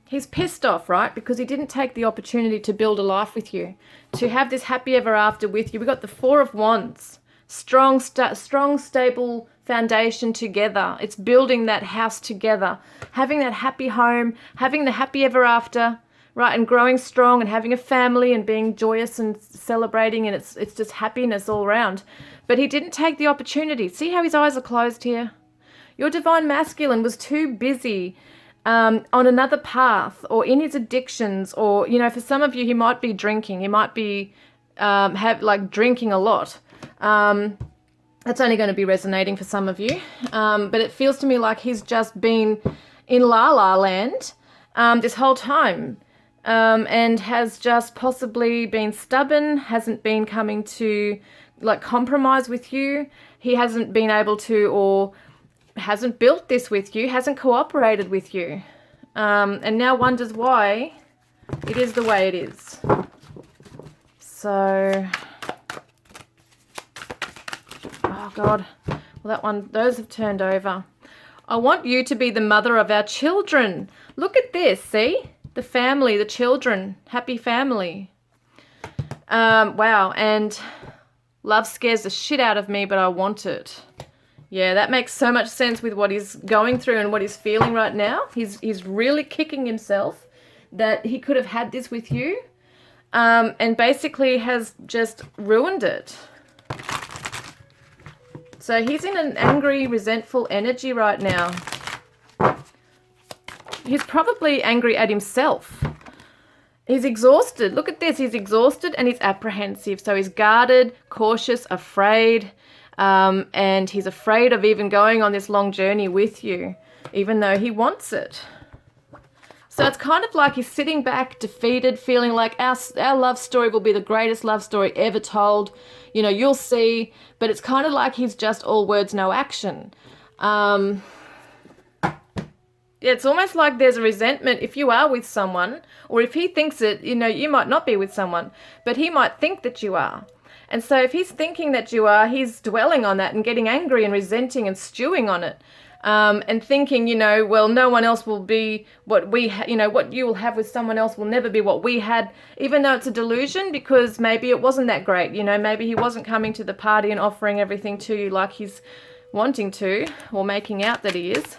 He's pissed off, right? Because he didn't take the opportunity to build a life with you, to have this happy ever after with you. We've got the Four of Wands. Strong, stable foundation together. It's building that house together, having that happy home, having the happy ever after, right? And growing strong and having a family and being joyous and celebrating, and it's just happiness all around. But he didn't take the opportunity. See how his eyes are closed here? Your divine masculine was too busy on another path or in his addictions, or, you know, for some of you, he might be drinking. He might be drinking a lot. That's only going to be resonating for some of you. But it feels to me like he's just been in La La Land this whole time, and has just possibly been stubborn, hasn't been coming to like compromise with you. He hasn't been able to, or hasn't built this with you, hasn't cooperated with you, and now wonders why it is the way it is. So, oh God, well those have turned over. I want you to be the mother of our children. Look at this, see? The family, the children, happy family. Wow, and love scares the shit out of me, but I want it. Yeah, that makes so much sense with what he's going through and what he's feeling right now. He's really kicking himself that he could have had this with you, and basically has just ruined it. So he's in an angry, resentful energy right now. He's probably angry at himself. He's exhausted. Look at this. He's exhausted and he's apprehensive. So he's guarded, cautious, afraid. And he's afraid of even going on this long journey with you, even though he wants it. So it's kind of like he's sitting back, defeated, feeling like our love story will be the greatest love story ever told. You know, you'll see. But it's kind of like he's just all words, no action. Yeah, it's almost like there's a resentment if you are with someone, or if he thinks it, you know, you might not be with someone, but he might think that you are. And so if he's thinking that you are, he's dwelling on that and getting angry and resenting and stewing on it. And thinking, you know, well, no one else will be what we, you know, what you will have with someone else will never be what we had, even though it's a delusion, because maybe it wasn't that great, you know, maybe he wasn't coming to the party and offering everything to you like he's wanting to, or making out that he is.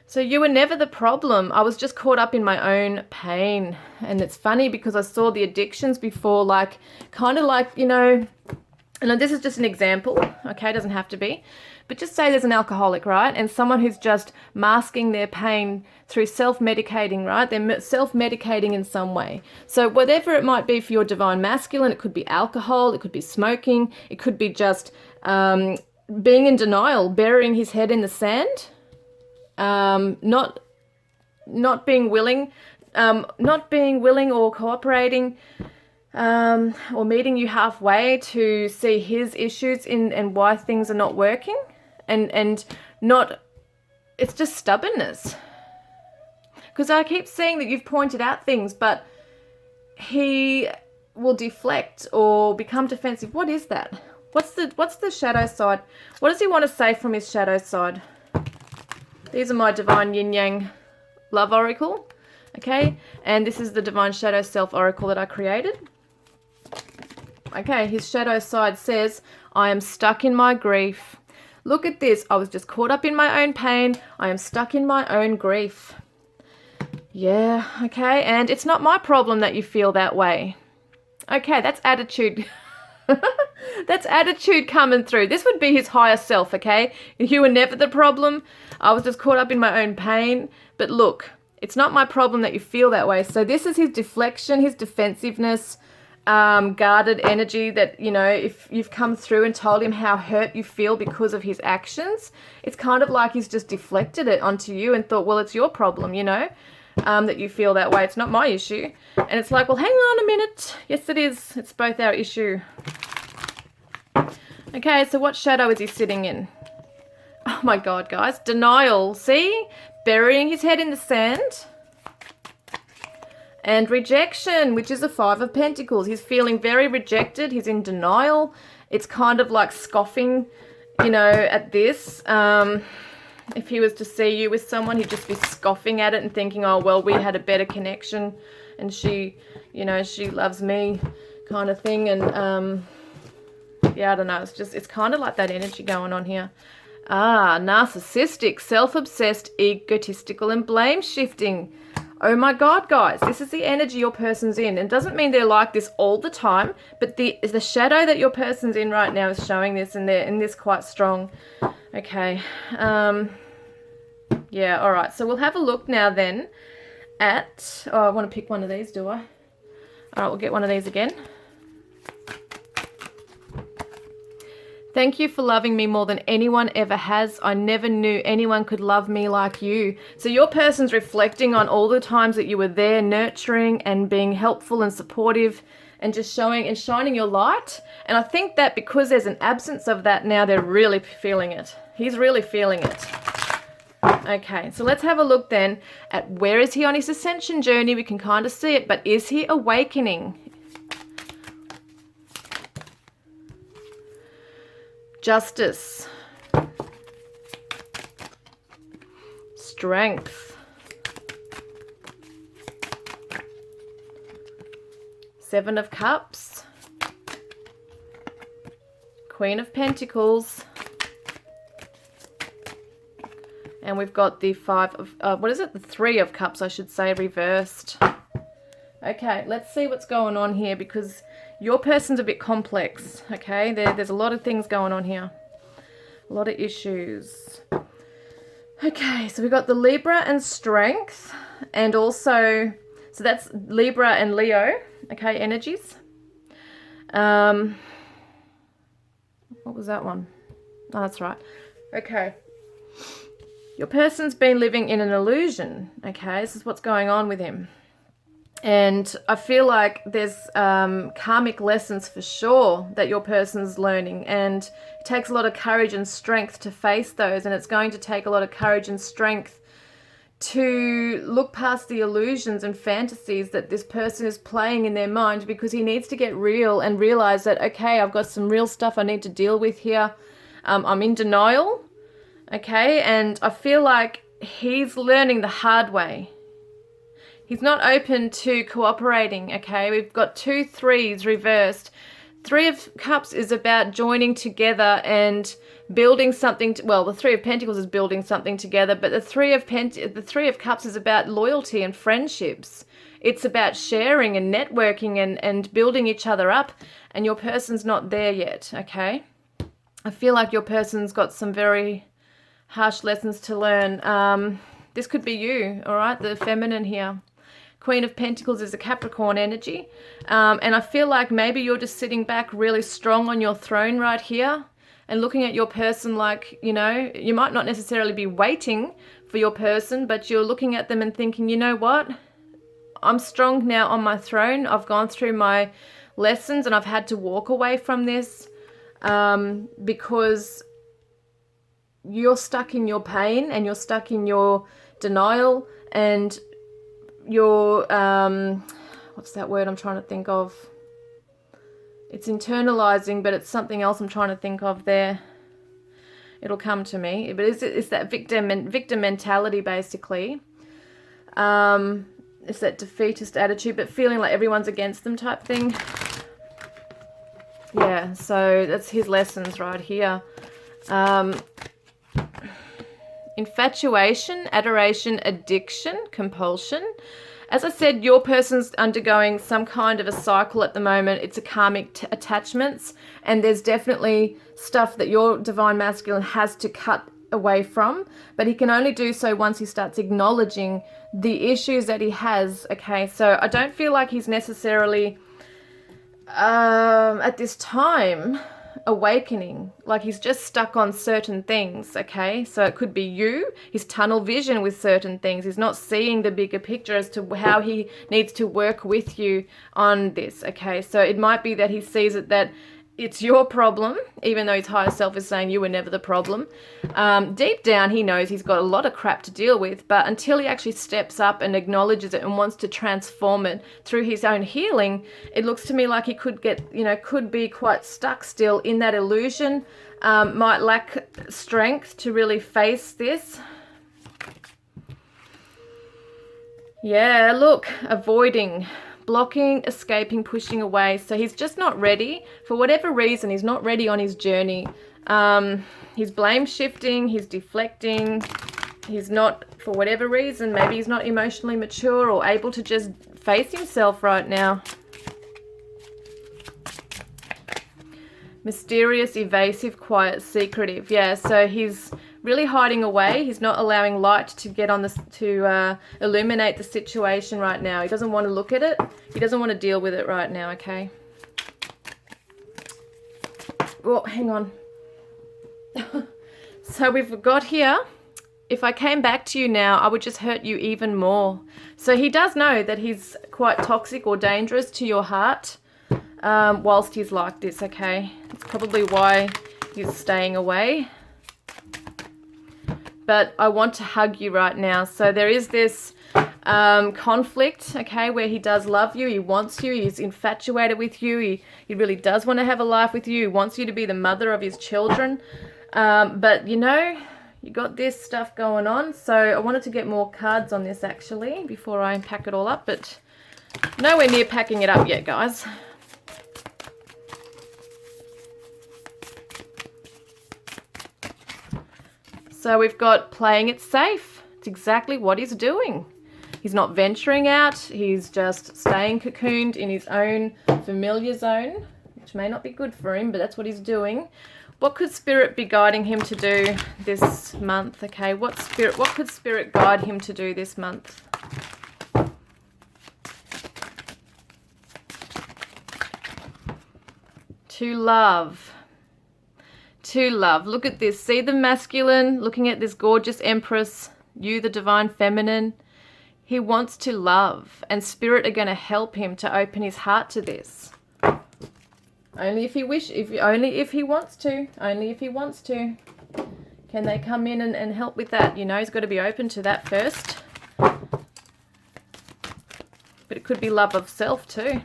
So you were never the problem. I was just caught up in my own pain. And it's funny because I saw the addictions before, like, kind of like, you know, and this is just an example, okay, it doesn't have to be, but just say there's an alcoholic, right, and someone who's just masking their pain through self-medicating, right, they're self-medicating in some way. So whatever it might be for your divine masculine, it could be alcohol, it could be smoking, it could be just being in denial, burying his head in the sand, not being willing or cooperating, or meeting you halfway to see his issues and why things are not working, and not, it's just stubbornness. Because I keep seeing that you've pointed out things, but he will deflect or become defensive. What is that? What's the shadow side? What does he want to say from his shadow side? These are my divine yin yang love oracle, okay, and this is the divine shadow self oracle that I created. Okay, his shadow side says, I am stuck in my grief. Look at this. I was just caught up in my own pain. I am stuck in my own grief. Yeah, okay, and it's not my problem that you feel that way. Okay, that's attitude. That's attitude coming through. This would be his higher self, okay? You were never the problem. I was just caught up in my own pain. But look, it's not my problem that you feel that way. So this is his deflection, his defensiveness, guarded energy that, you know, if you've come through and told him how hurt you feel because of his actions, it's kind of like he's just deflected it onto you and thought, well, it's your problem, you know, that you feel that way. It's not my issue. And it's like, well, hang on a minute. Yes, it is. It's both our issue. Okay, so what shadow is he sitting in? Oh my God, guys. Denial. See? Burying his head in the sand. And rejection, which is a 5 of Pentacles. He's feeling very rejected. He's in denial. It's kind of like scoffing, you know, at this. If he was to see you with someone, he'd just be scoffing at it and thinking, oh, well, we had a better connection and she, you know, she loves me kind of thing. And, yeah, I don't know. It's kind of like that energy going on here. Ah, narcissistic, self-obsessed, egotistical, and blame-shifting. Oh my God, guys, this is the energy your person's in. And it doesn't mean they're like this all the time, but the shadow that your person's in right now is showing this, and they're in this quite strong. Okay. Yeah, all right. So we'll have a look now then at, oh, I want to pick one of these, do I? All right, we'll get one of these again. Thank you for loving me more than anyone ever has. I never knew anyone could love me like you. So your person's reflecting on all the times that you were there, nurturing and being helpful and supportive and just showing and shining your light. And I think that because there's an absence of that now, they're really feeling it. He's really feeling it. Okay, so let's have a look then at where is he on his ascension journey. We can kind of see it, but is he awakening? Justice, strength, 7 of Cups, Queen of Pentacles, and we've got the 5 of, what is it? The 3 of Cups, I should say, reversed. Okay, let's see what's going on here, because your person's a bit complex, okay? There's a lot of things going on here. A lot of issues. Okay, so we've got the Libra and Strength, and also, so that's Libra and Leo, okay, energies. What was that one? Oh, that's right. Okay. Your person's been living in an illusion, okay? This is what's going on with him. And I feel like there's karmic lessons for sure that your person's learning, and it takes a lot of courage and strength to face those, and it's going to take a lot of courage and strength to look past the illusions and fantasies that this person is playing in their mind, because he needs to get real and realize that, okay, I've got some real stuff I need to deal with here. I'm in denial, okay, and I feel like he's learning the hard way. He's not open to cooperating, okay? We've got 2 3s reversed. 3 of Cups is about joining together and building something. Well, the 3 of Pentacles is building something together, but the 3 of Cups is about loyalty and friendships. It's about sharing and networking and building each other up, and your person's not there yet, okay? I feel like your person's got some very harsh lessons to learn. This could be you, all right? The feminine here. Queen of Pentacles is a Capricorn energy. And I feel like maybe you're just sitting back really strong on your throne right here and looking at your person like, you know, you might not necessarily be waiting for your person, but you're looking at them and thinking, you know what? I'm strong now on my throne. I've gone through my lessons and I've had to walk away from this because you're stuck in your pain and you're stuck in your denial and your what's that word I'm trying to think of? It's internalizing, but it's something else I'm trying to think of there. It'll come to me. But it's that victim mentality, basically. It's that defeatist attitude, but feeling like everyone's against them type thing. Yeah, so that's his lessons right here. Infatuation, adoration, addiction, compulsion. As I said, your person's undergoing some kind of a cycle at the moment. It's a karmic attachments, and there's definitely stuff that your divine masculine has to cut away from, but he can only do so once he starts acknowledging the issues that he has, okay? So I don't feel like he's necessarily at this time awakening, like he's just stuck on certain things, okay? So it could be you, his tunnel vision with certain things. He's not seeing the bigger picture as to how he needs to work with you on this, okay? So it might be that he sees it that it's your problem, even though his higher self is saying you were never the problem. Deep down, he knows he's got a lot of crap to deal with, but until he actually steps up and acknowledges it and wants to transform it through his own healing, it looks to me like he could get, you know, could be quite stuck still in that illusion, might lack strength to really face this. Yeah, look, avoiding, blocking, escaping, pushing away. So he's just not ready. For whatever reason, he's not ready on his journey. He's blame shifting, he's deflecting. He's not, for whatever reason, maybe he's not emotionally mature or able to just face himself right now. Mysterious, evasive, quiet, secretive. Yeah, so he's really hiding away. He's not allowing light to get on this, to illuminate the situation right now. He doesn't want to look at it. He doesn't want to deal with it right now, okay? Oh, hang on. So we've got here, if I came back to you now, I would just hurt you even more. So he does know that he's quite toxic or dangerous to your heart whilst he's like this, okay? It's probably why he's staying away. But I want to hug you right now. So there is this conflict, okay, where he does love you, he wants you, he's infatuated with you, he really does want to have a life with you, he wants you to be the mother of his children. But, you know, you got this stuff going on. So I wanted to get more cards on this, actually, before I pack it all up. But nowhere near packing it up yet, guys. So we've got playing it safe. It's exactly what he's doing. He's not venturing out. He's just staying cocooned in his own familiar zone, which may not be good for him, but that's what he's doing. What could Spirit be guiding him to do this month? Okay, what could Spirit guide him to do this month? To love. To love. Look at this. See the masculine looking at this gorgeous Empress, you the divine feminine. He wants to love, and Spirit are going to help him to open his heart to this. Only if he only if he wants to, only if he wants to. Can they come in and help with that? You know, he's got to be open to that first. But it could be love of self too.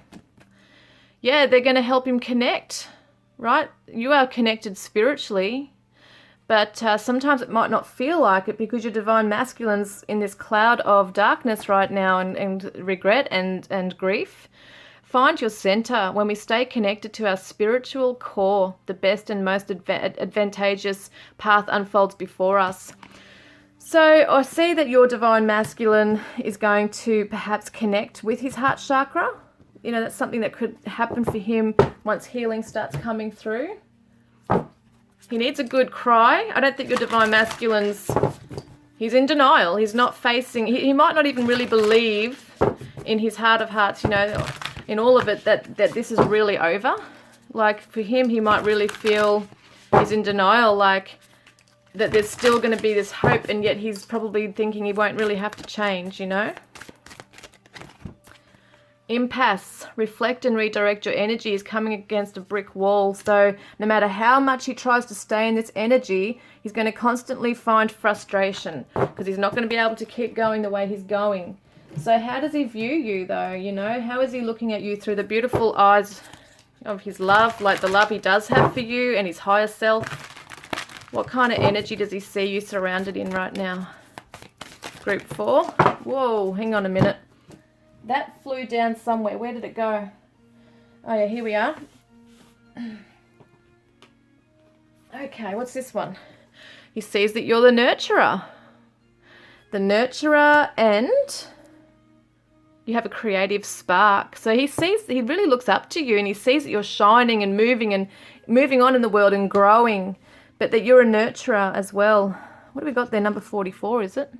Yeah, they're going to help him connect, right? You are connected spiritually, but sometimes it might not feel like it because your divine masculine's in this cloud of darkness right now and regret and grief. Find your center. When we stay connected to our spiritual core, the best and most advantageous path unfolds before us. So I see that your divine masculine is going to perhaps connect with his heart chakra. You know, that's something that could happen for him once healing starts coming through. He needs a good cry. I don't think your divine masculine's, he's in denial. He's not facing, he might not even really believe in his heart of hearts, you know, in all of it, that this is really over. Like for him, he might really feel he's in denial, like that there's still going to be this hope, and yet he's probably thinking he won't really have to change, you know. Impasse. Reflect and redirect your energy is coming against a brick wall. So no matter how much he tries to stay in this energy, he's going to constantly find frustration because he's not going to be able to keep going the way he's going. So how does he view you though? You know, how is he looking at you through the beautiful eyes of his love, like the love he does have for you and his higher self? What kind of energy does he see you surrounded in right now? Group 4. Whoa, hang on a minute. That flew down somewhere. Where did it go? Oh yeah, here we are. Okay, what's this one? He sees that you're the nurturer. The nurturer, and you have a creative spark. So he really looks up to you, and he sees that you're shining and moving on in the world and growing, but that you're a nurturer as well. What have we got there? Number 44, is it?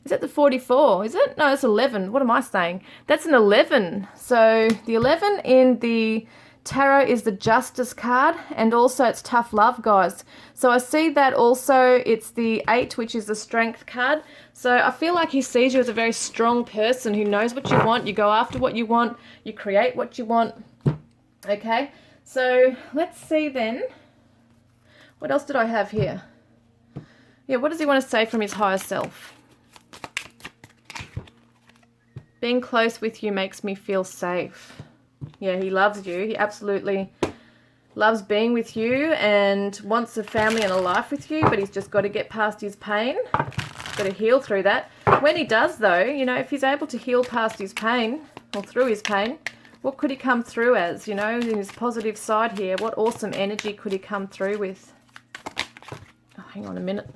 Is that the 44? Is it? No, it's 11. What am I saying? That's an 11. So the 11 in the tarot is the Justice card, and also it's tough love, guys. So I see that also it's the 8, which is the Strength card. So I feel like he sees you as a very strong person who knows what you want. You go after what you want. You create what you want. Okay, so let's see then. What else did I have here? Yeah, what does he want to say from his higher self? Being close with you makes me feel safe. Yeah, he loves you. He absolutely loves being with you and wants a family and a life with you, but he's just got to get past his pain. He's got to heal through that. When he does, though, you know, if he's able to heal past his pain or through his pain, what could he come through as, you know, in his positive side here? What awesome energy could he come through with? Oh, hang on a minute.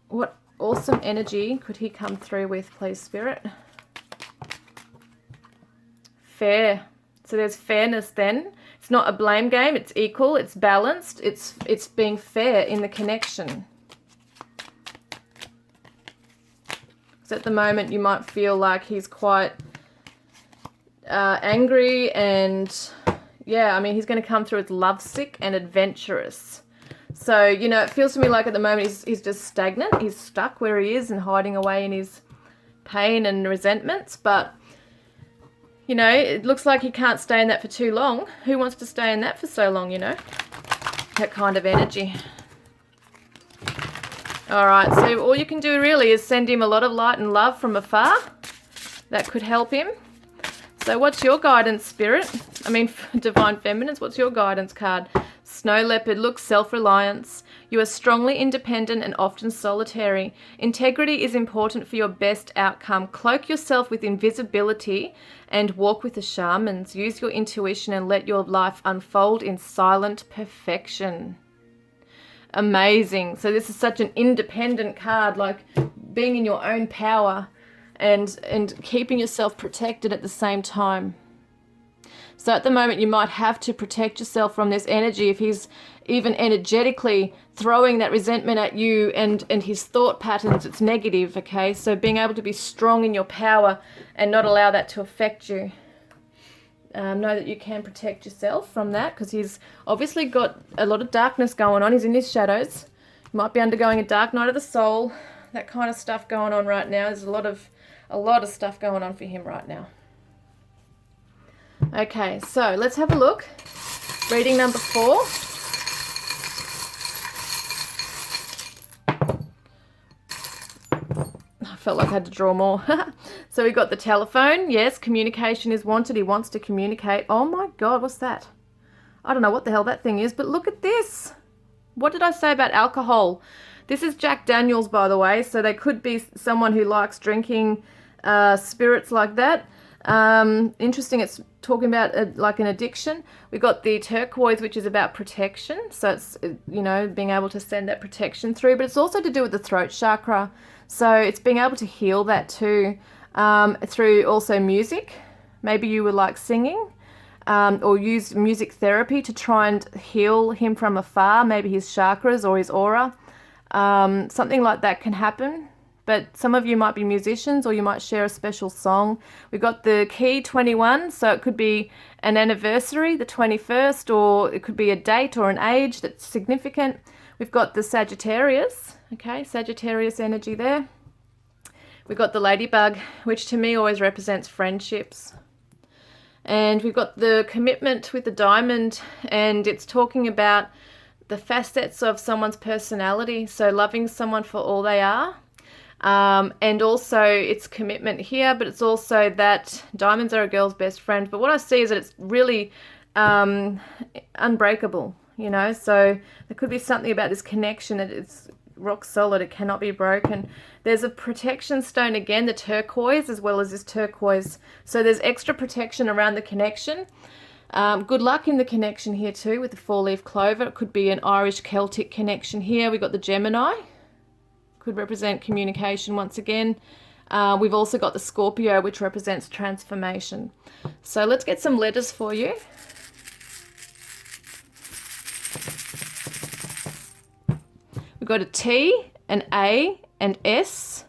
What awesome energy could he come through with, please, Spirit? Fair. So there's fairness then. It's not a blame game. It's equal. It's balanced. It's being fair in the connection. So at the moment you might feel like he's quite angry, and yeah, I mean, he's going to come through as lovesick and adventurous. So, you know, it feels to me like at the moment he's just stagnant. He's stuck where he is and hiding away in his pain and resentments. But, you know, it looks like he can't stay in that for too long. Who wants to stay in that for so long, you know? That kind of energy. All right, so all you can do really is send him a lot of light and love from afar. That could help him. So what's your guidance, Spirit? I mean, Divine Feminines, what's your guidance card? Snow Leopard, look, self-reliance. You are strongly independent and often solitary. Integrity is important for your best outcome. Cloak yourself with invisibility and walk with the shamans. Use your intuition and let your life unfold in silent perfection. Amazing. So this is such an independent card, like being in your own power and keeping yourself protected at the same time. So at the moment you might have to protect yourself from this energy if he's even energetically throwing that resentment at you and his thought patterns, it's negative, okay? So being able to be strong in your power and not allow that to affect you. Know that you can protect yourself from that because he's obviously got a lot of darkness going on. He's in his shadows. He might be undergoing a dark night of the soul. that kind of stuff going on right now. There's a lot of stuff going on for him right now. Okay, so let's have a look. Reading number 4. I felt like I had to draw more. So we got the telephone. Yes, communication is wanted. He wants to communicate. Oh my God, what's that? I don't know what the hell that thing is, but look at this. What did I say about alcohol? This is Jack Daniels, by the way, so they could be someone who likes drinking spirits like that. Interesting, it's talking about like an addiction. We got the turquoise, which is about protection, so it's, you know, being able to send that protection through, but it's also to do with the throat chakra, so it's being able to heal that too, through also music. Maybe you would like singing, or use music therapy to try and heal him from afar, maybe his chakras or his aura. Something like that can happen. But some of you might be musicians, or you might share a special song. We got the key 21, so it could be an anniversary, the 21st, or it could be a date or an age that's significant. We've got the Sagittarius, okay, Sagittarius energy there. We've got the ladybug, which to me always represents friendships. And we've got the commitment with the diamond, and it's talking about the facets of someone's personality, so loving someone for all they are. And also it's commitment here, but it's also that diamonds are a girl's best friend. But what I see is that it's really unbreakable, you know, so there could be something about this connection that it's rock solid, it cannot be broken. There's a protection stone again, the turquoise, as well as this turquoise, so there's extra protection around the connection. Good luck in the connection here too with the 4-leaf clover. It could be an Irish Celtic connection here. We've got the Gemini, could represent communication once again. We've also got the Scorpio, which represents transformation. So let's get some letters for you. We've got a T, an A, an S,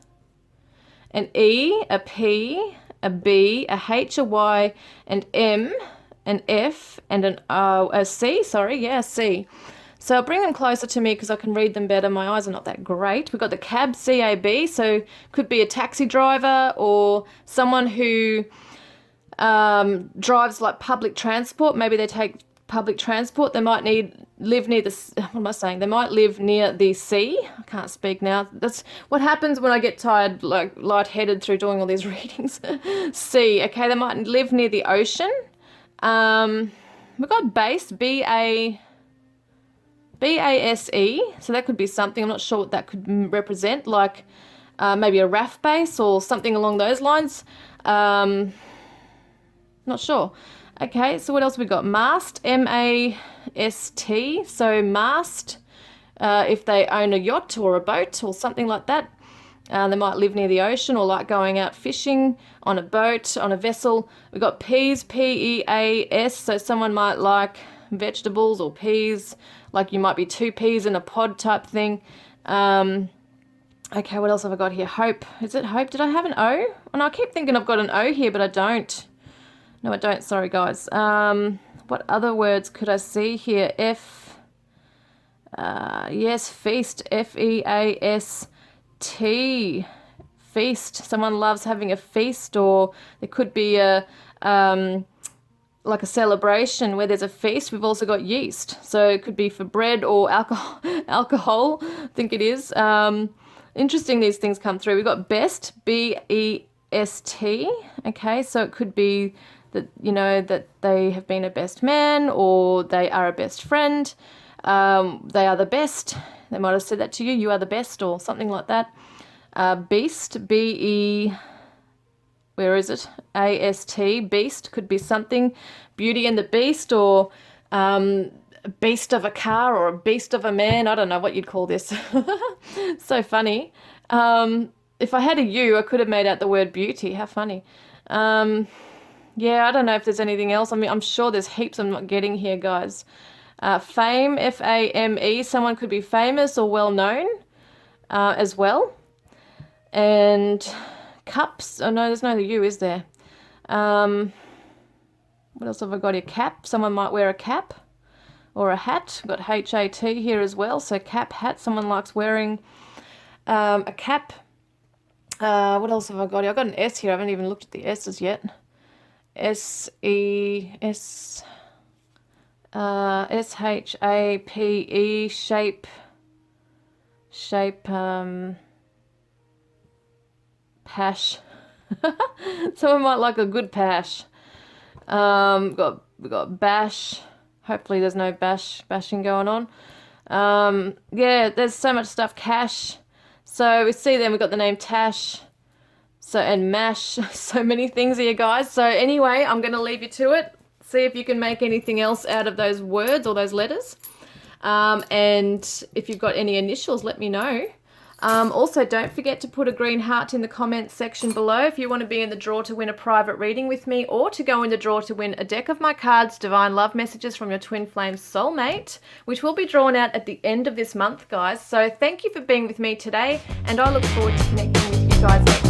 an E, a P, a B, a H, a Y, an M, an F, and a C, a C. So I'll bring them closer to me because I can read them better. My eyes are not that great. We've got the cab, C-A-B, so could be a taxi driver or someone who drives like public transport. Maybe they take public transport. They might live near the, what am I saying? They might live near the sea. I can't speak now. That's what happens when I get tired, like lightheaded through doing all these readings. Sea, okay, they might live near the ocean. We've got base, B-A-S-E, so that could be something. I'm not sure what that could represent, like maybe a RAF base or something along those lines. Not sure. Okay, so what else we got? Mast, M-A-S-T, so mast, if they own a yacht or a boat or something like that. They might live near the ocean or like going out fishing on a boat, on a vessel. We've got peas, P-E-A-S, so someone might like vegetables or peas, like you might be 2 peas in a pod type thing. Okay, what else have I got here? Hope. Is it hope? Did I have an O? And I keep thinking I've got an O here, but I don't. No, I don't. Sorry, guys. What other words could I see here? F. Yes, feast. F-E-A-S-T. Feast. Someone loves having a feast, or there could be a like a celebration where there's a feast. We've also got yeast, so it could be for bread or alcohol. Alcohol, I think it is. Interesting, these things come through. We've got best, B-E-S-T. Okay, so it could be that, you know, that they have been a best man or they are a best friend. They are the best. They might have said that to you. You are the best, or something like that. Beast, B-E, where is it? A-S-T, beast, could be something. Beauty and the Beast, or a beast of a car or a beast of a man. I don't know what you'd call this. So funny. If I had a U, I could have made out the word beauty. How funny. Yeah, I don't know if there's anything else. I mean, I'm sure there's heaps I'm not getting here, guys. Fame, F-A-M-E, someone could be famous or well-known as well. And cups, oh no, there's no U, is there? What else have I got here? Cap, someone might wear a cap or a hat. I've got H-A-T here as well, so cap, hat, someone likes wearing a cap. What else have I got here? I've got an S here. I haven't even looked at the S's yet. S-E-S... S-H-A-P-E, shape, pash. Someone might like a good pash. We've got bash. Hopefully there's no bashing going on. Yeah, there's so much stuff. Cash. So we see then we've got the name Tash. So, and mash. So many things here, guys. So anyway, I'm going to leave you to it. See if you can make anything else out of those words or those letters. And if you've got any initials, let me know. Also, don't forget to put a green heart in the comments section below if you want to be in the draw to win a private reading with me, or to go in the draw to win a deck of my cards, Divine Love Messages from Your Twin Flame Soulmate, which will be drawn out at the end of this month, guys. So thank you for being with me today, and I look forward to connecting with you guys next